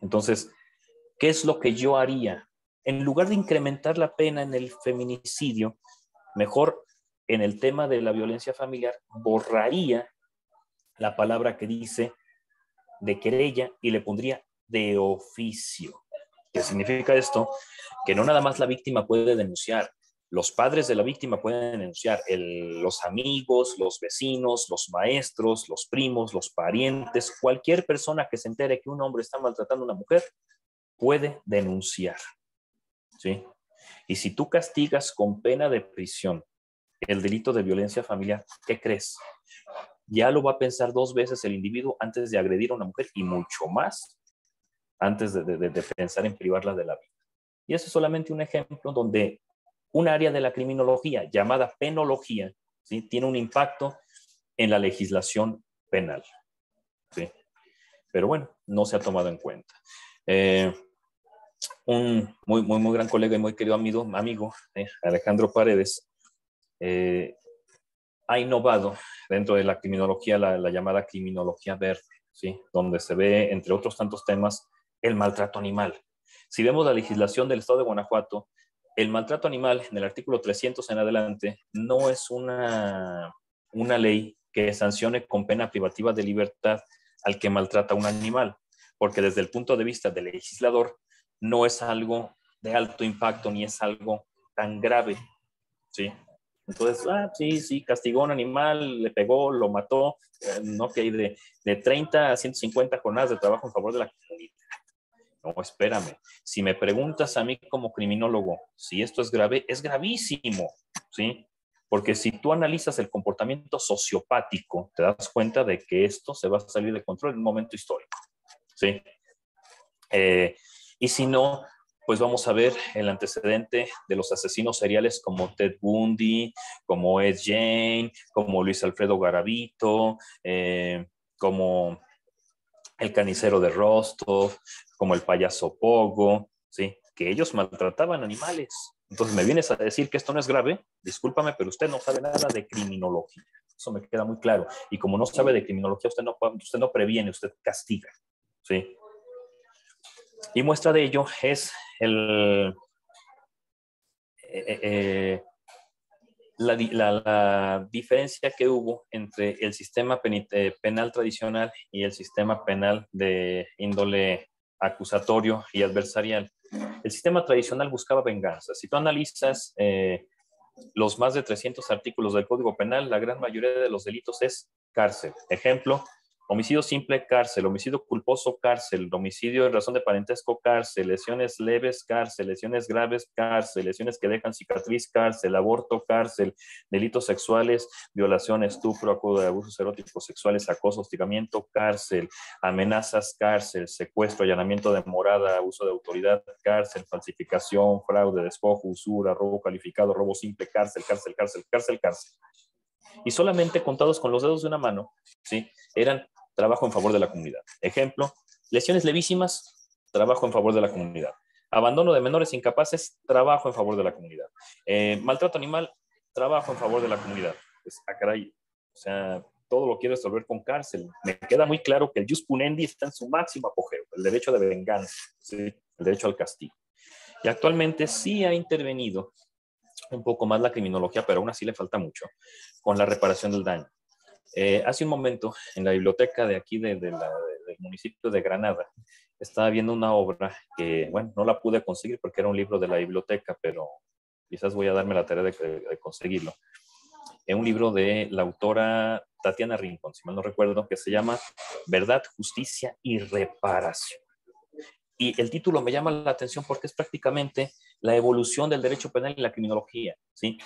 Entonces, ¿qué es lo que yo haría? En lugar de incrementar la pena en el feminicidio, mejor en el tema de la violencia familiar, borraría la palabra que dice de querella y le pondría de oficio. ¿Qué significa esto? Que no nada más la víctima puede denunciar, los padres de la víctima pueden denunciar, los amigos, los vecinos, los maestros, los primos, los parientes, cualquier persona que se entere que un hombre está maltratando a una mujer puede denunciar, ¿sí? Y si tú castigas con pena de prisión el delito de violencia familiar, ¿qué crees? Ya lo va a pensar 2 veces el individuo antes de agredir a una mujer y mucho más antes de pensar en privarla de la vida. Y eso es solamente un ejemplo donde un área de la criminología llamada penología, ¿sí?, tiene un impacto en la legislación penal, ¿sí? Pero bueno, no se ha tomado en cuenta. Un muy gran colega y muy querido amigo Alejandro Paredes, ha innovado dentro de la criminología, la llamada criminología verde, ¿sí?, donde se ve, entre otros tantos temas, el maltrato animal. Si vemos la legislación del estado de Guanajuato, el maltrato animal, en el artículo 300 en adelante, no es una ley que sancione con pena privativa de libertad al que maltrata a un animal, porque desde el punto de vista del legislador, no es algo de alto impacto ni es algo tan grave, ¿sí? Entonces, sí, castigó a un animal, le pegó, lo mató, no, que hay de 30 a 150 jornadas de trabajo en favor de la comunidad. No, espérame. Si me preguntas a mí como criminólogo si esto es grave, es gravísimo, ¿sí? Porque si tú analizas el comportamiento sociopático, te das cuenta de que esto se va a salir de control en un momento histórico, ¿sí? Y si no, pues vamos a ver el antecedente de los asesinos seriales como Ted Bundy, como Ed Gein, como Luis Alfredo Garavito, como el carnicero de Rostov, como el payaso Pogo, ¿sí?, que ellos maltrataban animales. Entonces, ¿me vienes a decir que esto no es grave? Discúlpame, pero usted no sabe nada de criminología. Eso me queda muy claro. Y como no sabe de criminología, usted no previene, usted castiga, ¿sí? Y muestra de ello es la diferencia que hubo entre el sistema penal tradicional y el sistema penal de índole acusatorio y adversarial. El sistema tradicional buscaba venganza. Si tú analizas los más de 300 artículos del Código Penal, la gran mayoría de los delitos es cárcel. Ejemplo, homicidio simple, cárcel; homicidio culposo, cárcel; homicidio en razón de parentesco, cárcel; lesiones leves, cárcel; lesiones graves, cárcel; lesiones que dejan cicatriz, cárcel; aborto, cárcel; delitos sexuales, violación, estupro, abusos eróticos sexuales, acoso, hostigamiento, cárcel; amenazas, cárcel; secuestro, allanamiento de morada, abuso de autoridad, cárcel; falsificación, fraude, despojo, usura, robo calificado, robo simple, cárcel, cárcel, cárcel, cárcel, cárcel. Y solamente contados con los dedos de una mano, ¿sí?, eran trabajo en favor de la comunidad. Ejemplo, lesiones levísimas, trabajo en favor de la comunidad; abandono de menores incapaces, trabajo en favor de la comunidad; maltrato animal, trabajo en favor de la comunidad. Pues, caray, o sea, todo lo quiero resolver con cárcel. Me queda muy claro que el jus punendi está en su máximo apogeo, el derecho de venganza, ¿sí?, el derecho al castigo. Y actualmente sí ha intervenido un poco más la criminología, pero aún así le falta mucho, con la reparación del daño. Hace un momento, en la biblioteca de aquí del municipio de Granada, estaba viendo una obra que, bueno, no la pude conseguir porque era un libro de la biblioteca, pero quizás voy a darme la tarea de conseguirlo. Es un libro de la autora Tatiana Rincón, si mal no recuerdo, que se llama Verdad, Justicia y Reparación. Y el título me llama la atención porque es prácticamente la evolución del derecho penal y la criminología, ¿sí?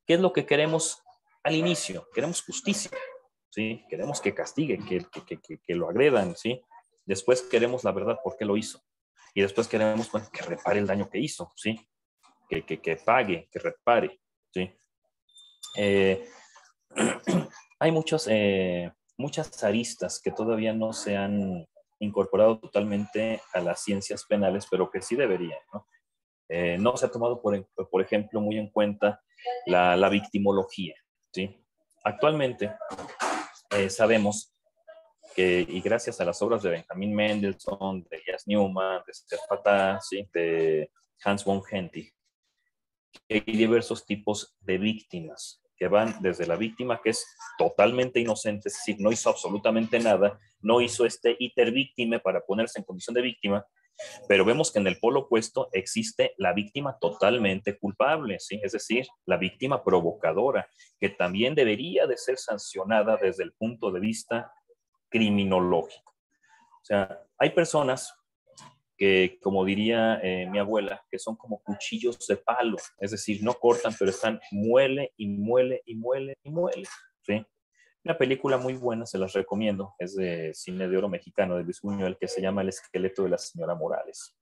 ¿Qué es lo que queremos al inicio? Queremos justicia, ¿sí? Queremos que castigue, que lo agredan, ¿sí? Después queremos la verdad, por qué lo hizo. Y después queremos, bueno, que repare el daño que hizo, ¿sí? Que pague, que repare, ¿sí? Eh, hay muchas aristas que todavía no se han incorporado totalmente a las ciencias penales, pero que sí deberían, ¿no? No se ha tomado, por ejemplo, muy en cuenta la victimología, ¿sí? Actualmente sabemos que, y gracias a las obras de Benjamin Mendelssohn, de Elias Newman, de Esther Fatah, ¿sí? De Hans von Hentig, hay diversos tipos de víctimas que van desde la víctima que es totalmente inocente, es decir, no hizo absolutamente nada, no hizo este iter víctime para ponerse en condición de víctima, pero vemos que en el polo opuesto existe la víctima totalmente culpable, ¿sí? Es decir, la víctima provocadora, que también debería de ser sancionada desde el punto de vista criminológico. O sea, hay personas que, como diría mi abuela, que son como cuchillos de palo, es decir, no cortan, pero están muele y muele y muele y muele, ¿sí? Una película muy buena, se las recomiendo, es de cine de oro mexicano de Luis Buñuel, que se llama El esqueleto de la señora Morales.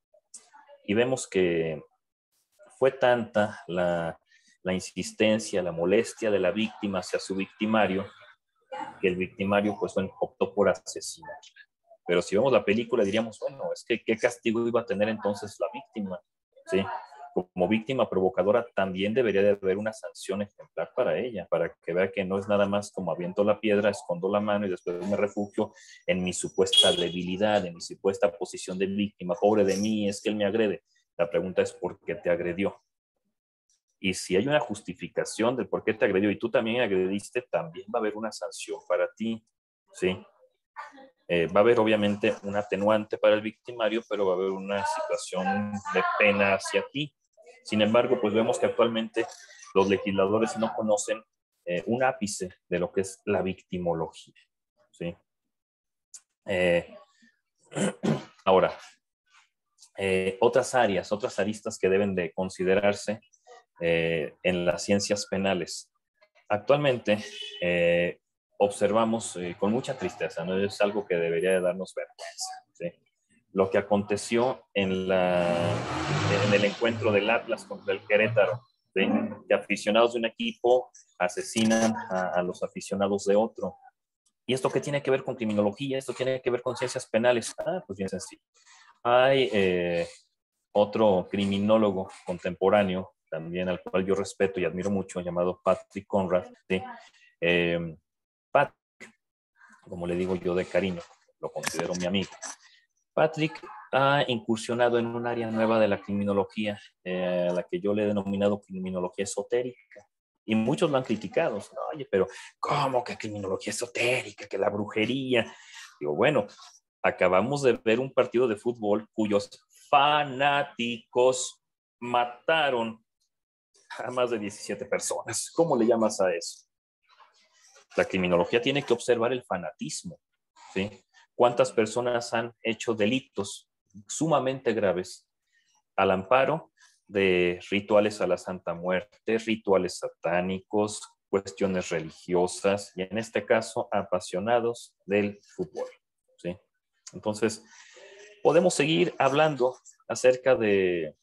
Y vemos que fue tanta la insistencia, la molestia de la víctima hacia su victimario, que el victimario pues bueno, optó por asesinar. Pero si vemos la película diríamos, bueno, es que qué castigo iba a tener entonces la víctima, ¿sí? Como víctima provocadora también debería de haber una sanción ejemplar para ella, para que vea que no es nada más como aviento la piedra, escondo la mano y después me refugio en mi supuesta debilidad, en mi supuesta posición de víctima. Pobre de mí, es que él me agrede. La pregunta es ¿por qué te agredió? Y si hay una justificación del por qué te agredió y tú también agrediste, también va a haber una sanción para ti, ¿sí? Va a haber obviamente un atenuante para el victimario, pero va a haber una situación de pena hacia ti. Sin embargo, pues vemos que actualmente los legisladores no conocen un ápice de lo que es la victimología, ¿sí? Ahora, otras áreas, otras aristas que deben de considerarse en las ciencias penales. Actualmente observamos con mucha tristeza, ¿no? Es algo que debería de darnos vergüenza, ¿sí? Lo que aconteció en el encuentro del Atlas contra el Querétaro, ¿sí? Que aficionados de un equipo asesinan a los aficionados de otro. ¿Y esto qué tiene que ver con criminología? ¿Esto tiene que ver con ciencias penales? Ah, pues bien sencillo. Hay otro criminólogo contemporáneo, también al cual yo respeto y admiro mucho, llamado Patrick Conrad, ¿sí? Patrick, como le digo yo de cariño, lo considero mi amigo. Patrick ha incursionado en un área nueva de la criminología, a la que yo le he denominado criminología esotérica. Y muchos lo han criticado. Oye, pero ¿cómo que criminología esotérica? Que la brujería. Digo, bueno, acabamos de ver un partido de fútbol cuyos fanáticos mataron a más de 17 personas. ¿Cómo le llamas a eso? La criminología tiene que observar el fanatismo, ¿sí? ¿Cuántas personas han hecho delitos sumamente graves al amparo de rituales a la Santa Muerte, rituales satánicos, cuestiones religiosas y en este caso apasionados del fútbol, ¿sí? Entonces, podemos seguir hablando acerca de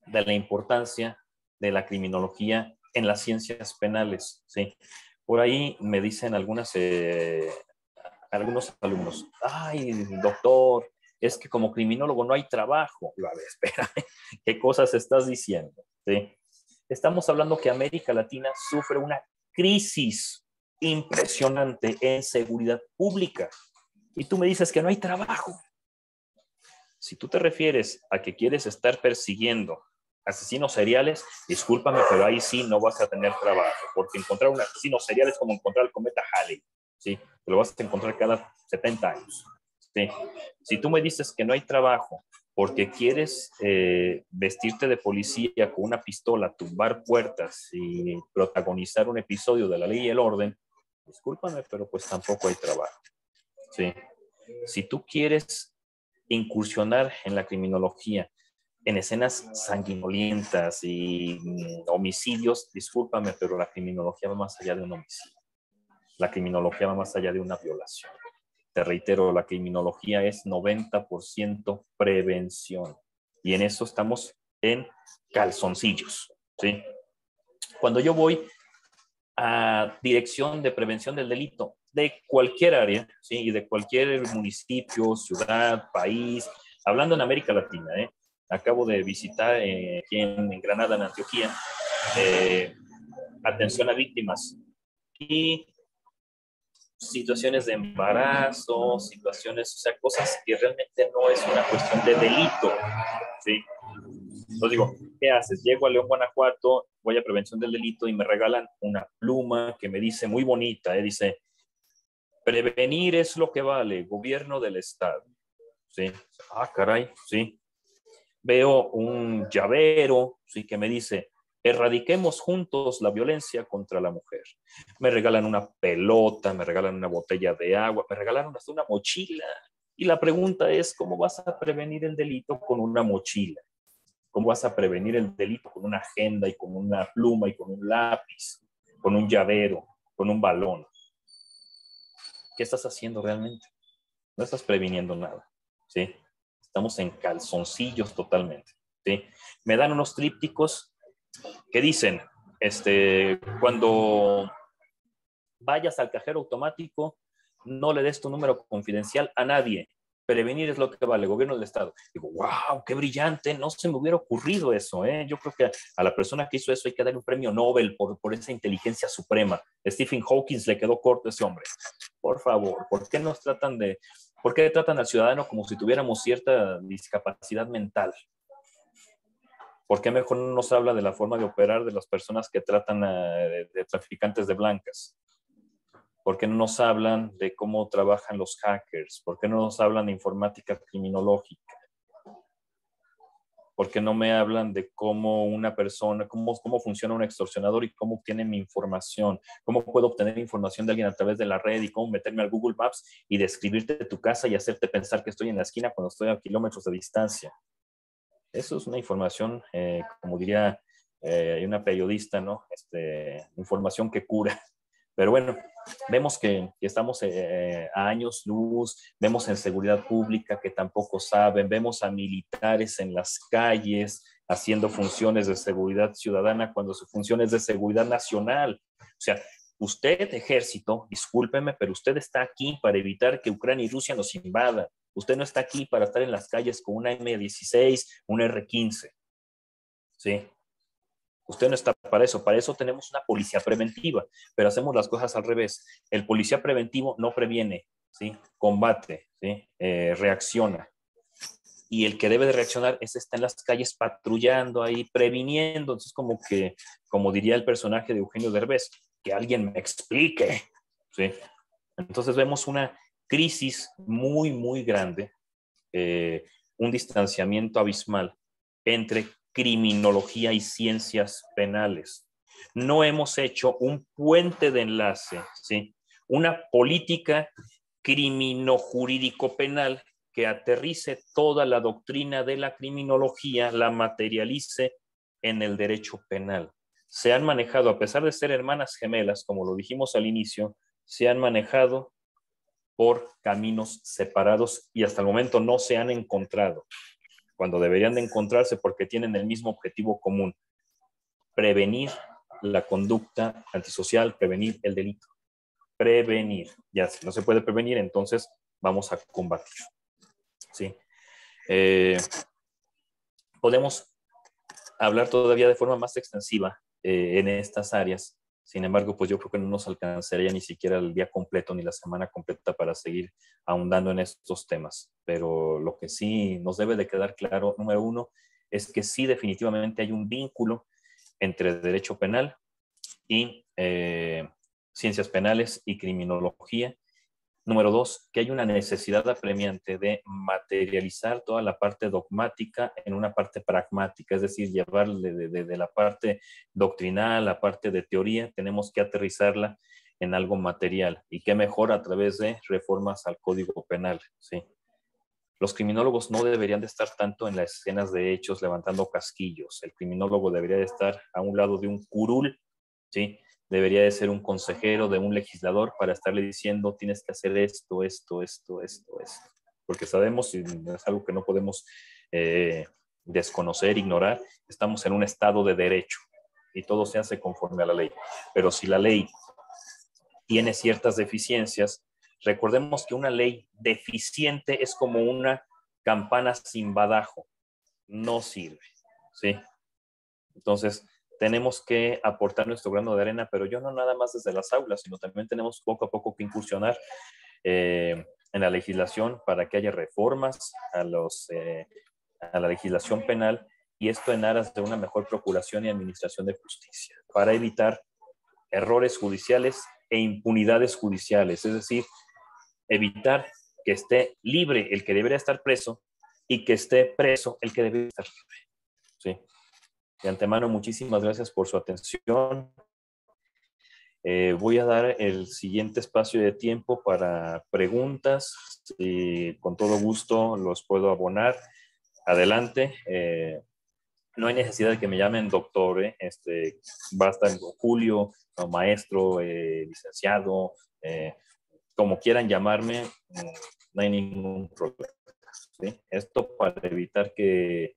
la importancia de la criminología en las ciencias penales, ¿sí? Por ahí me dicen algunos alumnos, ay, doctor, es que como criminólogo no hay trabajo. A ver, espera, ¿qué cosas estás diciendo? ¿Sí? Estamos hablando que América Latina sufre una crisis impresionante en seguridad pública. Y tú me dices que no hay trabajo. Si tú te refieres a que quieres estar persiguiendo asesinos seriales, discúlpame, pero ahí sí no vas a tener trabajo, porque encontrar un asesino serial es como encontrar el cometa Halley, ¿sí? Te lo vas a encontrar cada 70 años, ¿sí? Si tú me dices que no hay trabajo porque quieres vestirte de policía con una pistola, tumbar puertas y protagonizar un episodio de La Ley y el Orden, discúlpame, pero pues tampoco hay trabajo, ¿sí? Si tú quieres incursionar en la criminología, en escenas sanguinolientas y homicidios, discúlpame, pero la criminología va más allá de un homicidio. La criminología va más allá de una violación. Te reitero, la criminología es 90% prevención. Y en eso estamos en calzoncillos, ¿sí? Cuando yo voy a dirección de prevención del delito de cualquier área, ¿sí? Y de cualquier municipio, ciudad, país, hablando en América Latina, ¿eh? Acabo de visitar aquí en Granada, en Antioquía, atención a víctimas y situaciones de embarazo, situaciones, o sea, cosas que realmente no es una cuestión de delito, ¿sí? Entonces digo, ¿qué haces? Llego a León, Guanajuato, voy a prevención del delito y me regalan una pluma que me dice muy bonita, dice, prevenir es lo que vale, gobierno del Estado. ¿Sí? Ah, caray, sí. Veo un llavero, sí, que me dice, erradiquemos juntos la violencia contra la mujer. Me regalan una pelota, me regalan una botella de agua, me regalaron hasta una mochila. Y la pregunta es, ¿cómo vas a prevenir el delito con una mochila? ¿Cómo vas a prevenir el delito con una agenda y con una pluma y con un lápiz, con un llavero, con un balón? ¿Qué estás haciendo realmente? No estás previniendo nada, ¿sí? Estamos en calzoncillos totalmente, ¿sí? Me dan unos trípticos que dicen, cuando vayas al cajero automático, no le des tu número confidencial a nadie. Prevenir es lo que vale, gobierno del Estado. Digo, wow, qué brillante, no se me hubiera ocurrido eso, ¿eh? Yo creo que a la persona que hizo eso hay que darle un premio Nobel por esa inteligencia suprema. Stephen Hawking le quedó corto a ese hombre. Por favor, ¿por qué por qué tratan al ciudadano como si tuviéramos cierta discapacidad mental? ¿Por qué mejor no nos habla de la forma de operar de las personas que tratan de traficantes de blancas? ¿Por qué no nos hablan de cómo trabajan los hackers? ¿Por qué no nos hablan de informática criminológica? ¿Por qué no me hablan de cómo una persona, cómo funciona un extorsionador y cómo obtiene mi información? ¿Cómo puedo obtener información de alguien a través de la red y cómo meterme al Google Maps y describirte tu casa y hacerte pensar que estoy en la esquina cuando estoy a kilómetros de distancia? Eso es una información, como diría hay una periodista, ¿no? Información que cura. Pero bueno, vemos que estamos a años luz, vemos en seguridad pública que tampoco saben, vemos a militares en las calles haciendo funciones de seguridad ciudadana cuando su función es de seguridad nacional. O sea, usted, ejército, discúlpeme, pero usted está aquí para evitar que Ucrania y Rusia nos invadan. Usted no está aquí para estar en las calles con una M16, una R15. ¿Sí? Usted no está para eso tenemos una policía preventiva, pero hacemos las cosas al revés. El policía preventivo no previene, ¿sí? Combate, ¿sí? Reacciona. Y el que debe de reaccionar está en las calles patrullando ahí, previniendo. Entonces, como diría el personaje de Eugenio Derbez, que alguien me explique, ¿sí? Entonces vemos una crisis muy, muy grande, un distanciamiento abismal entre criminología y ciencias penales. No hemos hecho un puente de enlace, ¿sí? Una política crimino-jurídico-penal que aterrice toda la doctrina de la criminología, la materialice en el derecho penal. Se han manejado, a pesar de ser hermanas gemelas, como lo dijimos al inicio, se han manejado por caminos separados y hasta el momento no se han encontrado, cuando deberían de encontrarse porque tienen el mismo objetivo común: prevenir la conducta antisocial, prevenir el delito. Prevenir. Ya, si no se puede prevenir, entonces vamos a combatir. ¿Sí? Podemos hablar todavía de forma más extensiva en estas áreas. Sin embargo, pues yo creo que no nos alcanzaría ni siquiera el día completo ni la semana completa para seguir ahondando en estos temas. Pero lo que sí nos debe de quedar claro, número uno, es que sí definitivamente hay un vínculo entre derecho penal y ciencias penales y criminología. Número dos, que hay una necesidad apremiante de materializar toda la parte dogmática en una parte pragmática, es decir, llevarle de la parte doctrinal, la parte de teoría, tenemos que aterrizarla en algo material. Y qué mejor a través de reformas al Código Penal, ¿sí? Los criminólogos no deberían de estar tanto en las escenas de hechos levantando casquillos. El criminólogo debería de estar a un lado de un curul, ¿sí? Debería de ser un consejero de un legislador para estarle diciendo tienes que hacer esto, esto, esto, esto, esto. Porque sabemos, y es algo que no podemos desconocer, ignorar, estamos en un estado de derecho. y todo se hace conforme a la ley. Pero si la ley tiene ciertas deficiencias, recordemos que una ley deficiente es como una campana sin badajo, no sirve, ¿sí? Entonces, tenemos que aportar nuestro grano de arena, pero yo no nada más desde las aulas, sino también tenemos poco a poco que incursionar en la legislación para que haya reformas a la legislación penal, y esto en aras de una mejor procuración y administración de justicia, para evitar errores judiciales e impunidades judiciales, es decir, evitar que esté libre el que debería estar preso y que esté preso el que debería estar libre. ¿Sí? De antemano, muchísimas gracias por su atención. Voy a dar el siguiente espacio de tiempo para preguntas y con todo gusto los puedo abonar. Adelante. No hay necesidad de que me llamen doctor, basta Julio, maestro, licenciado, como quieran llamarme, no hay ningún problema. ¿Sí? Esto para evitar que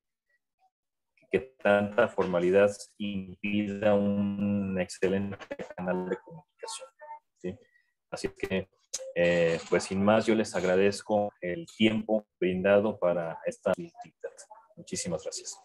tanta formalidad impida un excelente canal de comunicación. ¿Sí? Así que, pues sin más, yo les agradezco el tiempo brindado para esta actividad. Muchísimas gracias.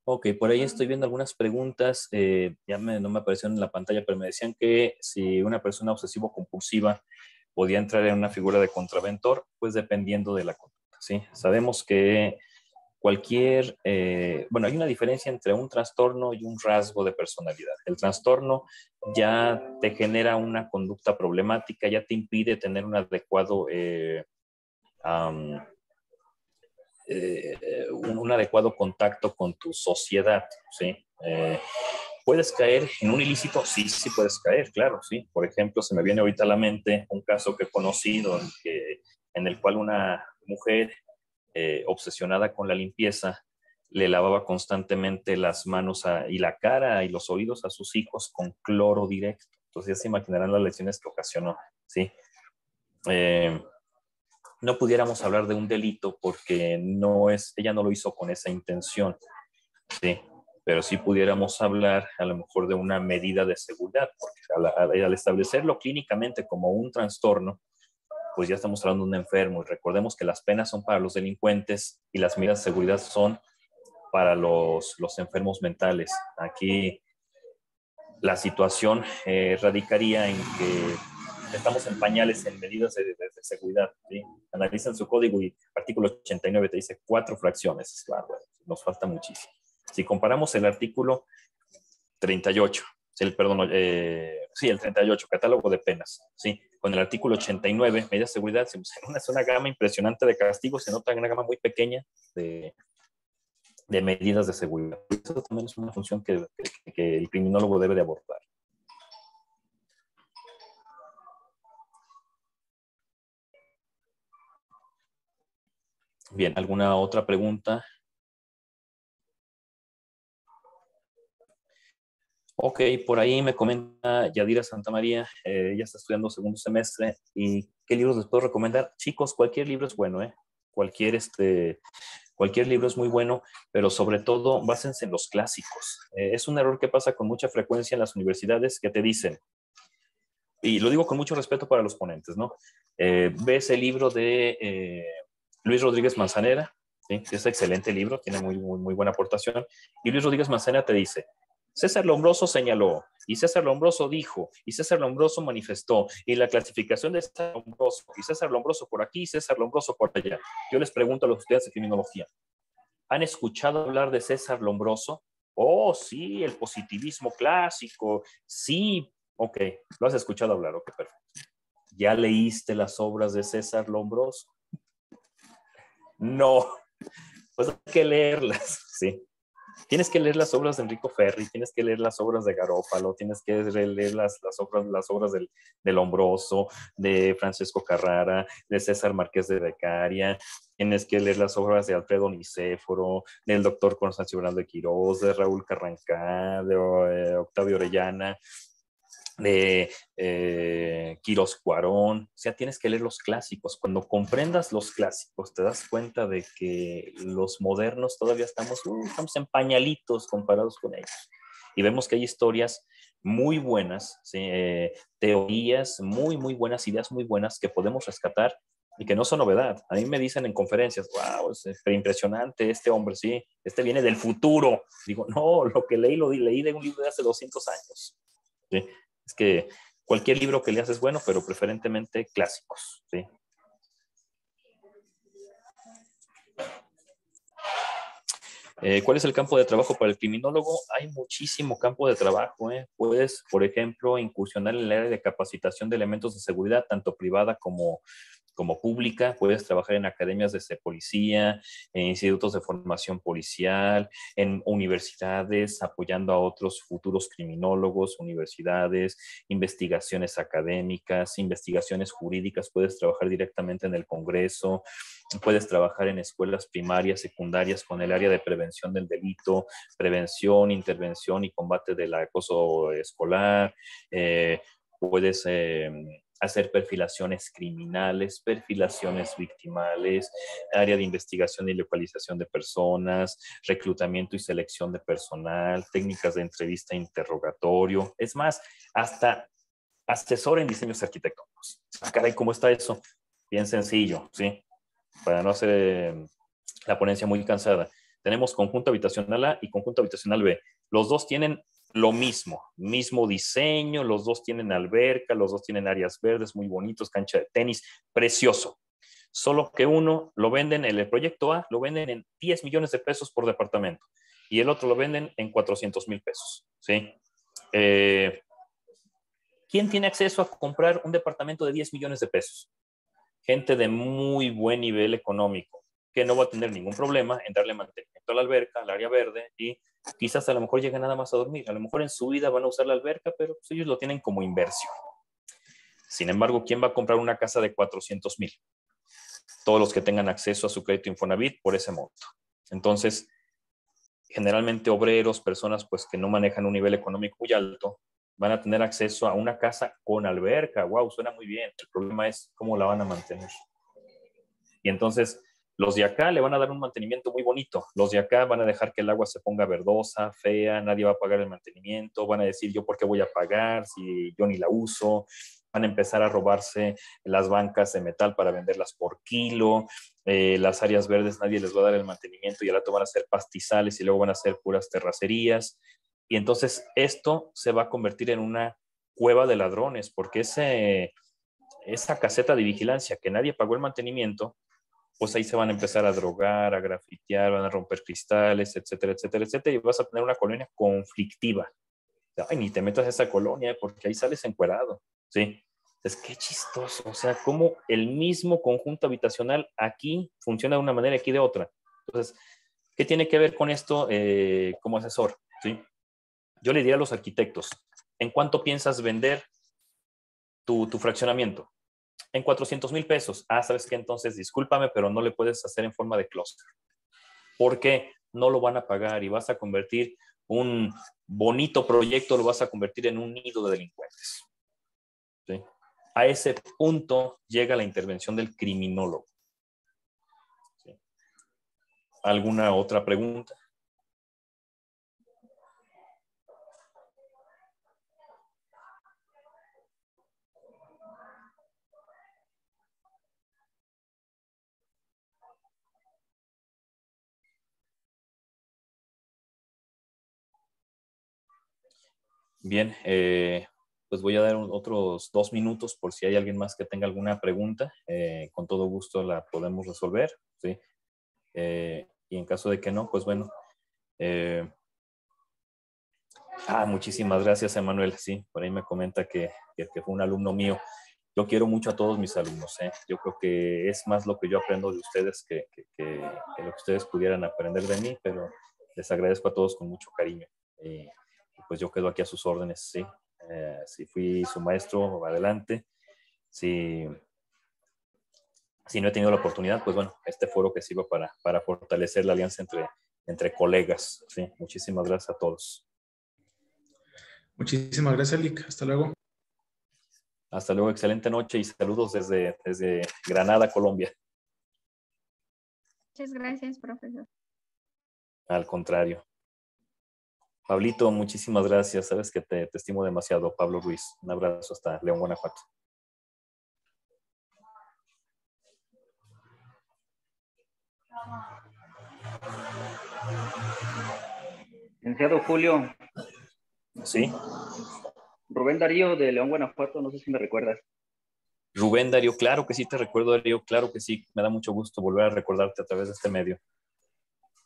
Ok, por ahí estoy viendo algunas preguntas, no me aparecieron en la pantalla, pero me decían que si una persona obsesivo-compulsiva podía entrar en una figura de contraventor, pues dependiendo de la conducta, ¿sí? Sabemos que hay una diferencia entre un trastorno y un rasgo de personalidad. El trastorno ya te genera una conducta problemática, ya te impide tener un adecuado un adecuado contacto con tu sociedad, ¿sí? ¿Puedes caer en un ilícito? Sí, sí puedes caer, claro, sí. Por ejemplo, se me viene ahorita a la mente un caso que he conocido en el cual una mujer obsesionada con la limpieza le lavaba constantemente las manos y la cara y los oídos a sus hijos con cloro directo. Entonces ya se imaginarán las lesiones que ocasionó, ¿sí? No pudiéramos hablar de un delito porque ella no lo hizo con esa intención, ¿sí? Pero sí pudiéramos hablar a lo mejor de una medida de seguridad, porque al establecerlo clínicamente como un trastorno, pues ya estamos hablando de un enfermo, y recordemos que las penas son para los delincuentes y las medidas de seguridad son para los enfermos mentales. Aquí la situación radicaría en que estamos en pañales en medidas de seguridad, ¿sí? Analizan su código y artículo 89 te dice 4 fracciones. Claro, nos falta muchísimo. Si comparamos el artículo 38, el 38, catálogo de penas, ¿sí? Con el artículo 89, medidas de seguridad, es una gama impresionante de castigos, se nota una gama muy pequeña de medidas de seguridad. Eso también es una función que el criminólogo debe de abordar. Bien, ¿alguna otra pregunta? Ok, por ahí me comenta Yadira Santamaría, ella está estudiando segundo semestre. ¿Y qué libros les puedo recomendar? Chicos, cualquier libro es bueno, ¿eh? Cualquier libro es muy bueno, pero sobre todo básense en los clásicos. Es un error que pasa con mucha frecuencia en las universidades que te dicen, y lo digo con mucho respeto para los ponentes, ¿no? Ves el libro de Luis Rodríguez Manzanera, ¿sí? Es excelente libro, tiene muy, muy, muy buena aportación, y Luis Rodríguez Manzanera te dice, César Lombroso señaló, y César Lombroso dijo, y César Lombroso manifestó, y la clasificación de César Lombroso, y César Lombroso por aquí, y César Lombroso por allá. Yo les pregunto a los estudiantes de criminología, ¿han escuchado hablar de César Lombroso? Oh, sí, el positivismo clásico, sí, Ok, lo has escuchado hablar, ok, perfecto. ¿Ya leíste las obras de César Lombroso? No, pues hay que leerlas, sí. Tienes que leer las obras de Enrico Ferri, tienes que leer las obras de Garófalo, tienes que leer las obras de Lombroso, de Francesco Carrara, de César Márquez de Beccaria, tienes que leer las obras de Alfredo Nicéforo, del doctor Constancio Bernardo de Quirós, de Raúl Carrancá, de Octavio Orellana, de Quirós Cuarón. O sea, tienes que leer los clásicos. Cuando comprendas los clásicos, te das cuenta de que los modernos todavía estamos en pañalitos comparados con ellos. Y vemos que hay historias muy buenas, ¿sí? Teorías muy, muy buenas, ideas muy buenas que podemos rescatar y que no son novedad. A mí me dicen en conferencias, wow, es impresionante este hombre, sí, este viene del futuro. Digo, no, lo que leí de un libro de hace 200 años. ¿Sí? Es que cualquier libro que leas es bueno, pero preferentemente clásicos, ¿sí? ¿Cuál es el campo de trabajo para el criminólogo? Hay muchísimo campo de trabajo. Puedes, por ejemplo, incursionar en el área de capacitación de elementos de seguridad, tanto privada como pública. Puedes trabajar en academias de policía, en institutos de formación policial, en universidades, apoyando a otros futuros criminólogos, universidades, investigaciones académicas, investigaciones jurídicas. Puedes trabajar directamente en el Congreso. Puedes trabajar en escuelas primarias, secundarias, con el área de prevención del delito, prevención, intervención y combate del acoso escolar. Puedes hacer perfilaciones criminales, perfilaciones victimales, área de investigación y localización de personas, reclutamiento y selección de personal, técnicas de entrevista e interrogatorio. Es más, hasta asesor en diseños arquitectónicos. Ah, caray, ¿cómo está eso? Bien sencillo, ¿sí? Para no hacer la ponencia muy cansada. Tenemos conjunto habitacional A y conjunto habitacional B. Los dos tienen lo mismo diseño, los dos tienen alberca, los dos tienen áreas verdes muy bonitos, cancha de tenis, precioso. Solo que uno lo venden, el proyecto A lo venden en 10 millones de pesos por departamento y el otro lo venden en 400,000 pesos, ¿sí? ¿Quién tiene acceso a comprar un departamento de 10 millones de pesos? Gente de muy buen nivel económico, que no va a tener ningún problema en darle mantenimiento a la alberca, al área verde, y quizás a lo mejor lleguen nada más a dormir. A lo mejor en su vida van a usar la alberca, pero pues ellos lo tienen como inversión. Sin embargo, ¿quién va a comprar una casa de 400,000? Todos los que tengan acceso a su crédito Infonavit por ese monto. Entonces, generalmente obreros, personas pues que no manejan un nivel económico muy alto, van a tener acceso a una casa con alberca. Wow, suena muy bien. El problema es cómo la van a mantener. Y entonces los de acá le van a dar un mantenimiento muy bonito. Los de acá van a dejar que el agua se ponga verdosa, fea, nadie va a pagar el mantenimiento, van a decir yo por qué voy a pagar si yo ni la uso. Van a empezar a robarse las bancas de metal para venderlas por kilo. Las áreas verdes nadie les va a dar el mantenimiento y al rato van a ser pastizales y luego van a ser puras terracerías. Y entonces esto se va a convertir en una cueva de ladrones porque esa caseta de vigilancia que nadie pagó el mantenimiento, pues ahí se van a empezar a drogar, a grafitear, van a romper cristales, etcétera, etcétera, etcétera, y vas a tener una colonia conflictiva. Ay, ni te metas a esa colonia porque ahí sales encuerado, ¿sí? Es que chistoso, o sea, cómo el mismo conjunto habitacional aquí funciona de una manera y aquí de otra. Entonces, ¿qué tiene que ver con esto como asesor? ¿Sí? Yo le diría a los arquitectos, ¿en cuánto piensas vender tu fraccionamiento? En 400,000 pesos. Ah, ¿sabes qué? Entonces, discúlpame, pero no le puedes hacer en forma de clúster. Porque no lo van a pagar y vas a convertir un bonito proyecto, lo vas a convertir en un nido de delincuentes. ¿Sí? A ese punto llega la intervención del criminólogo. ¿Sí? ¿Alguna otra pregunta? Bien, pues voy a dar otros 2 minutos por si hay alguien más que tenga alguna pregunta. Con todo gusto la podemos resolver, ¿sí? Y en caso de que no, pues bueno, Muchísimas gracias, Emanuel. Sí, por ahí me comenta que fue un alumno mío. Yo quiero mucho a todos mis alumnos, ¿eh? Yo creo que es más lo que yo aprendo de ustedes que lo que ustedes pudieran aprender de mí, pero les agradezco a todos con mucho cariño. Pues yo quedo aquí a sus órdenes, sí. Si fui su maestro, adelante. Si no he tenido la oportunidad, pues bueno, este foro que sirva para fortalecer la alianza entre colegas. Sí, muchísimas gracias a todos. Muchísimas gracias, Lick. Hasta luego. Hasta luego, excelente noche y saludos desde Granada, Colombia. Muchas gracias, profesor. Al contrario. Pablito, muchísimas gracias. Sabes que te estimo demasiado, Pablo Ruiz. Un abrazo hasta León, Guanajuato. Licenciado Julio. Sí. Rubén Darío de León, Guanajuato, no sé si me recuerdas. Rubén Darío, claro que sí te recuerdo, Darío, claro que sí. Me da mucho gusto volver a recordarte a través de este medio.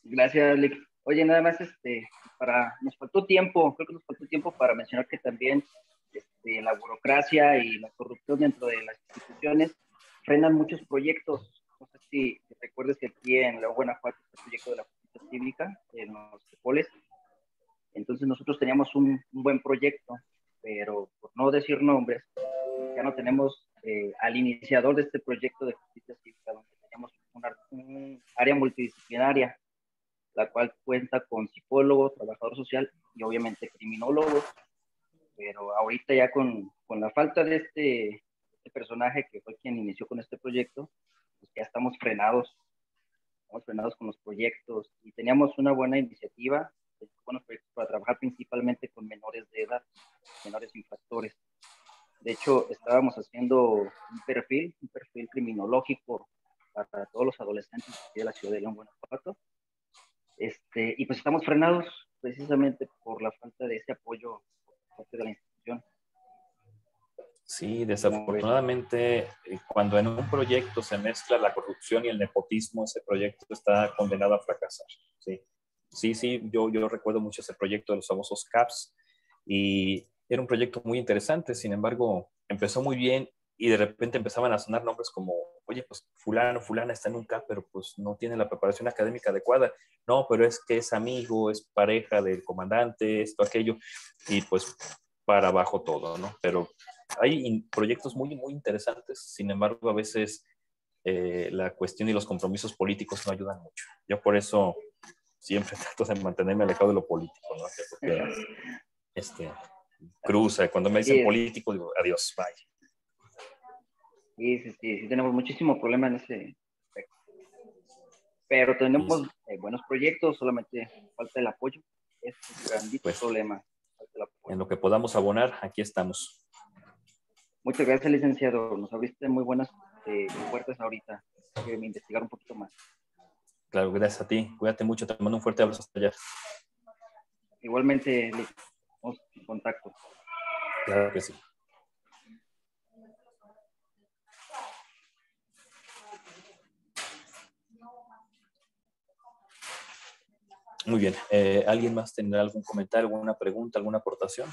Gracias, Lick. Oye, nada más, nos faltó tiempo, creo que nos faltó tiempo para mencionar que también la burocracia y la corrupción dentro de las instituciones frenan muchos proyectos. No sé si recuerdes que aquí en León, Guanajuato, está el proyecto de la justicia cívica en los Tepoles. Entonces nosotros teníamos un buen proyecto, pero por no decir nombres, ya no tenemos al iniciador de este proyecto de justicia cívica, donde teníamos un área multidisciplinaria, la cual cuenta con psicólogo, trabajador social y obviamente criminólogos, pero ahorita ya con la falta de este personaje que fue quien inició con este proyecto, pues ya estamos frenados con los proyectos y teníamos una buena iniciativa, buenos proyectos para trabajar principalmente con menores de edad, menores infractores. De hecho, estábamos haciendo un perfil criminológico para todos los adolescentes de la ciudad de León, Guanajuato. Y pues estamos frenados precisamente por la falta de ese apoyo por parte de la institución. Sí, desafortunadamente, cuando en un proyecto se mezcla la corrupción y el nepotismo, ese proyecto está condenado a fracasar. Sí, yo recuerdo mucho ese proyecto de los famosos CAPS y era un proyecto muy interesante, sin embargo, empezó muy bien y de repente empezaban a sonar nombres como, oye, pues fulano, fulana está en un CAP, pero pues no tiene la preparación académica adecuada. No, pero es que es amigo, es pareja del comandante, esto, aquello, y pues para abajo todo, ¿no? Pero hay proyectos muy, muy interesantes, sin embargo, a veces la cuestión y los compromisos políticos no ayudan mucho. Yo por eso siempre trato de mantenerme alejado de lo político, ¿no? Porque cruza, cuando me dicen político, digo, adiós, bye. Sí, tenemos muchísimo problema en ese aspecto. Pero tenemos buenos proyectos, solamente falta el apoyo. Es un grandísimo problema. Falta el apoyo. En lo que podamos abonar, aquí estamos. Muchas gracias, licenciado. Nos abriste muy buenas puertas ahorita. Hay que investigar un poquito más. Claro, gracias a ti. Cuídate mucho. Te mando un fuerte abrazo hasta allá. Igualmente, estamos en contacto. Claro que sí. Muy bien. ¿Alguien más tendrá algún comentario, alguna pregunta, alguna aportación?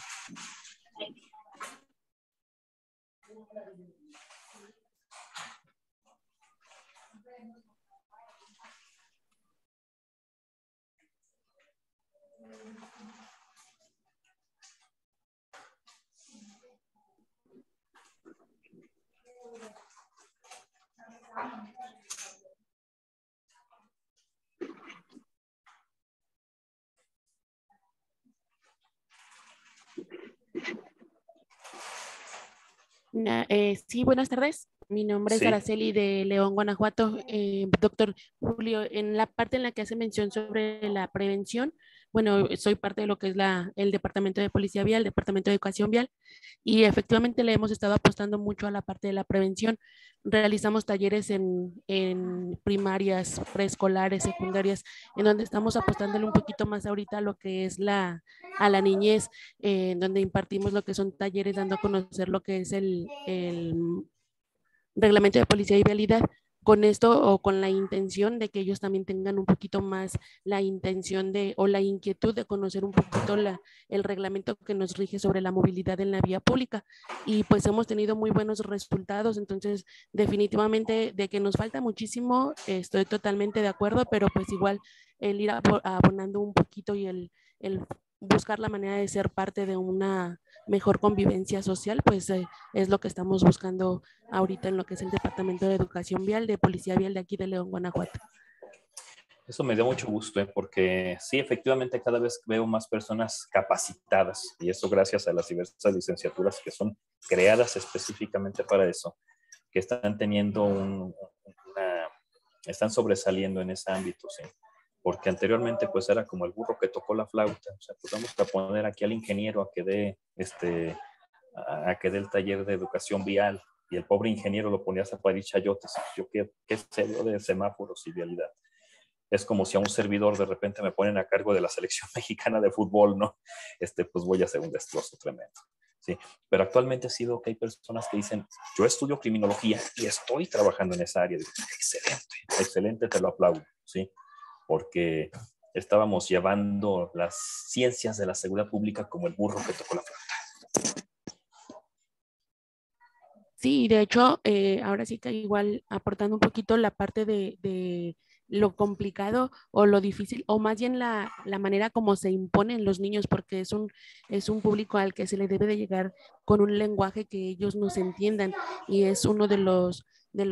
Sí, buenas tardes. Mi nombre es Araceli de León, Guanajuato. Doctor Julio, en la parte en la que hace mención sobre la prevención, bueno, soy parte de lo que es el Departamento de Policía Vial, el Departamento de Educación Vial, y efectivamente le hemos estado apostando mucho a la parte de la prevención. Realizamos talleres en primarias, preescolares, secundarias, en donde estamos apostándole un poquito más ahorita a lo que es a la niñez, en donde impartimos lo que son talleres, dando a conocer lo que es el reglamento de policía y vialidad, con esto o con la intención de que ellos también tengan un poquito más la intención de o la inquietud de conocer un poquito el reglamento que nos rige sobre la movilidad en la vía pública. Y pues hemos tenido muy buenos resultados, entonces definitivamente de que nos falta muchísimo, estoy totalmente de acuerdo, pero pues igual el ir abonando un poquito y el buscar la manera de ser parte de una mejor convivencia social, pues es lo que estamos buscando ahorita en lo que es el Departamento de Educación Vial, de Policía Vial de aquí de León, Guanajuato. Eso me dio mucho gusto, porque sí, efectivamente, cada vez veo más personas capacitadas, y eso gracias a las diversas licenciaturas que son creadas específicamente para eso, que están teniendo están sobresaliendo en ese ámbito, sí. Porque anteriormente pues era como el burro que tocó la flauta, o sea, pues vamos a poner aquí al ingeniero a que dé el taller de educación vial, y el pobre ingeniero lo ponía a parir chayotes. Yo qué sé yo de semáforos y vialidad. Es como si a un servidor de repente me ponen a cargo de la selección mexicana de fútbol, ¿no? Pues voy a hacer un destrozo tremendo. Sí, pero actualmente ha sido que hay personas que dicen, yo estudio criminología y estoy trabajando en esa área. Digo, excelente, excelente, te lo aplaudo, ¿sí? Porque estábamos llevando las ciencias de la seguridad pública como el burro que tocó la flauta. Sí, de hecho, ahora sí que igual aportando un poquito la parte de lo complicado o lo difícil, o más bien la manera como se imponen los niños, porque es un público al que se le debe de llegar con un lenguaje que ellos nos entiendan, y es uno de los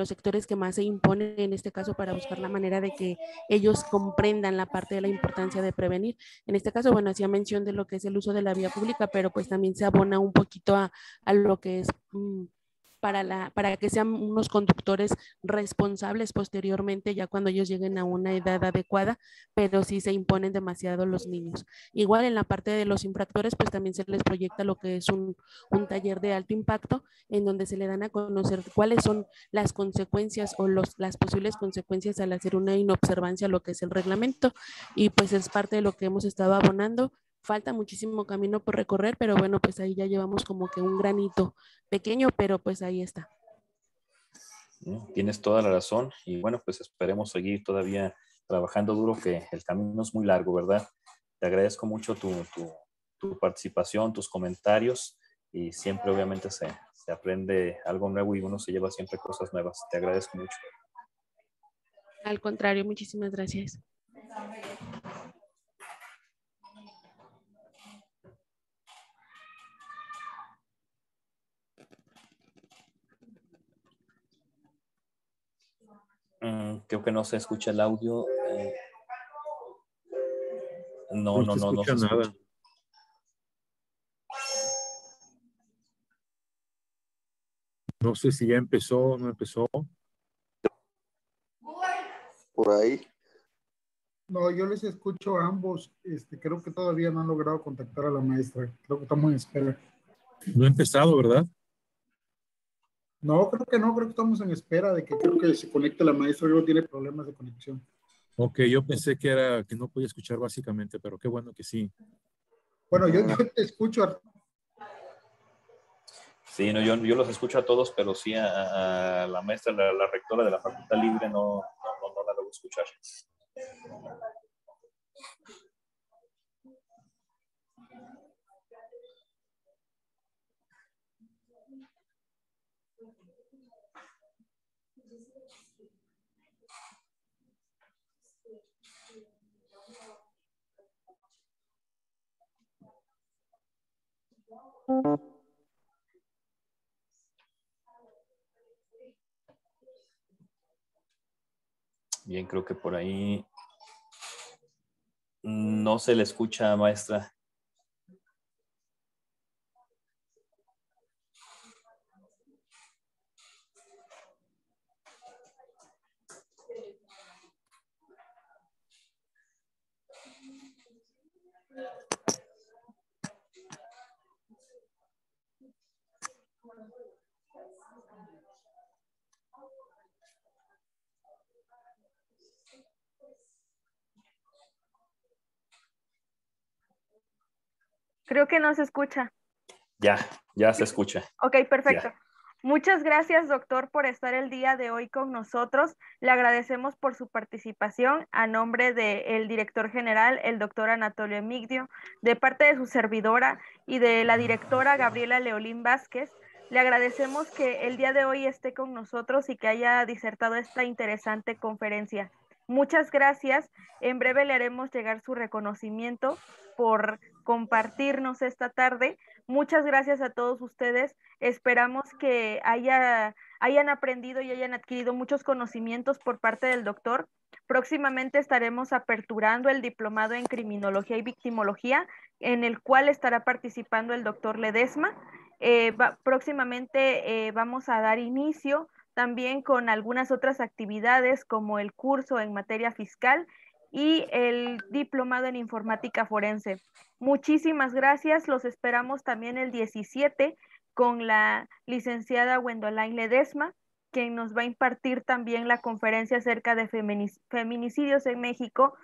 sectores que más se impone en este caso para buscar la manera de que ellos comprendan la parte de la importancia de prevenir. En este caso, bueno, hacía mención de lo que es el uso de la vía pública, pero pues también se abona un poquito a lo que es para que sean unos conductores responsables posteriormente, ya cuando ellos lleguen a una edad adecuada, pero sí se imponen demasiado los niños. Igual en la parte de los infractores, pues también se les proyecta lo que es un taller de alto impacto, en donde se le dan a conocer cuáles son las consecuencias o las posibles consecuencias al hacer una inobservancia a lo que es el reglamento, y pues es parte de lo que hemos estado abonando. Falta muchísimo camino por recorrer, pero bueno, pues ahí ya llevamos como que un granito pequeño, pero pues ahí está. Tienes toda la razón, y bueno, pues esperemos seguir todavía trabajando duro, que el camino es muy largo, ¿verdad? Te agradezco mucho tu participación, tus comentarios, y siempre obviamente se aprende algo nuevo y uno se lleva siempre cosas nuevas. Te agradezco mucho. Al contrario, muchísimas gracias. Creo que no se escucha el audio. No se escucha nada. No sé si ya empezó o no empezó. Por ahí. No, yo les escucho a ambos. Creo que todavía no han logrado contactar a la maestra. Creo que estamos en espera. No ha empezado, ¿verdad? No, creo que no. Creo que estamos en espera de que creo que se conecte la maestra. Luego tiene problemas de conexión. Ok, yo pensé que no podía escuchar básicamente, pero qué bueno que sí. Bueno, yo te escucho. Sí, no, yo los escucho a todos, pero sí a la maestra, la rectora de la Facultad Libre, no la debo escuchar. Bien, creo que por ahí no se le escucha, maestra. Creo que no se escucha. Ya se escucha. Ok, perfecto. Ya. Muchas gracias, doctor, por estar el día de hoy con nosotros. Le agradecemos por su participación a nombre del director general, el doctor Anatolio Emigdio, de parte de su servidora y de la directora Gabriela Leolín Vázquez. Le agradecemos que el día de hoy esté con nosotros y que haya disertado esta interesante conferencia. Muchas gracias. En breve le haremos llegar su reconocimiento por compartirnos esta tarde. Muchas gracias a todos ustedes. Esperamos que hayan aprendido y hayan adquirido muchos conocimientos por parte del doctor. Próximamente estaremos aperturando el diplomado en criminología y victimología, en el cual estará participando el doctor Ledesma. Próximamente vamos a dar inicio también con algunas otras actividades como el curso en materia fiscal y el diplomado en informática forense. Muchísimas gracias, los esperamos también el 17 con la licenciada Gwendoline Ledesma, quien nos va a impartir también la conferencia acerca de feminicidios en México,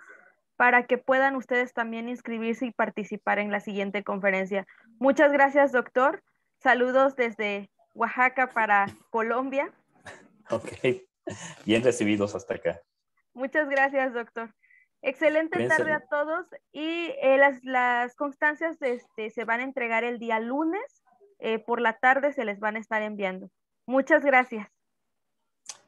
para que puedan ustedes también inscribirse y participar en la siguiente conferencia. Muchas gracias, doctor. Saludos desde Oaxaca para Colombia. Ok, bien recibidos hasta acá. Muchas gracias, doctor. Excelente tarde a todos y las constancias se van a entregar el día lunes, por la tarde se les van a estar enviando. Muchas gracias.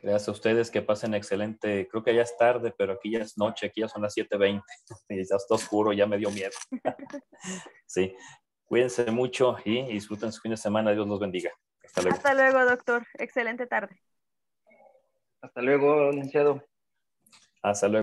Gracias a ustedes, que pasen excelente. Creo que ya es tarde, pero aquí ya es noche, aquí ya son las 7:20 y ya está oscuro, ya me dio miedo. Sí, cuídense mucho y disfruten su fin de semana. Dios los bendiga. Hasta luego. Hasta luego, doctor. Excelente tarde. Hasta luego, licenciado. Hasta luego.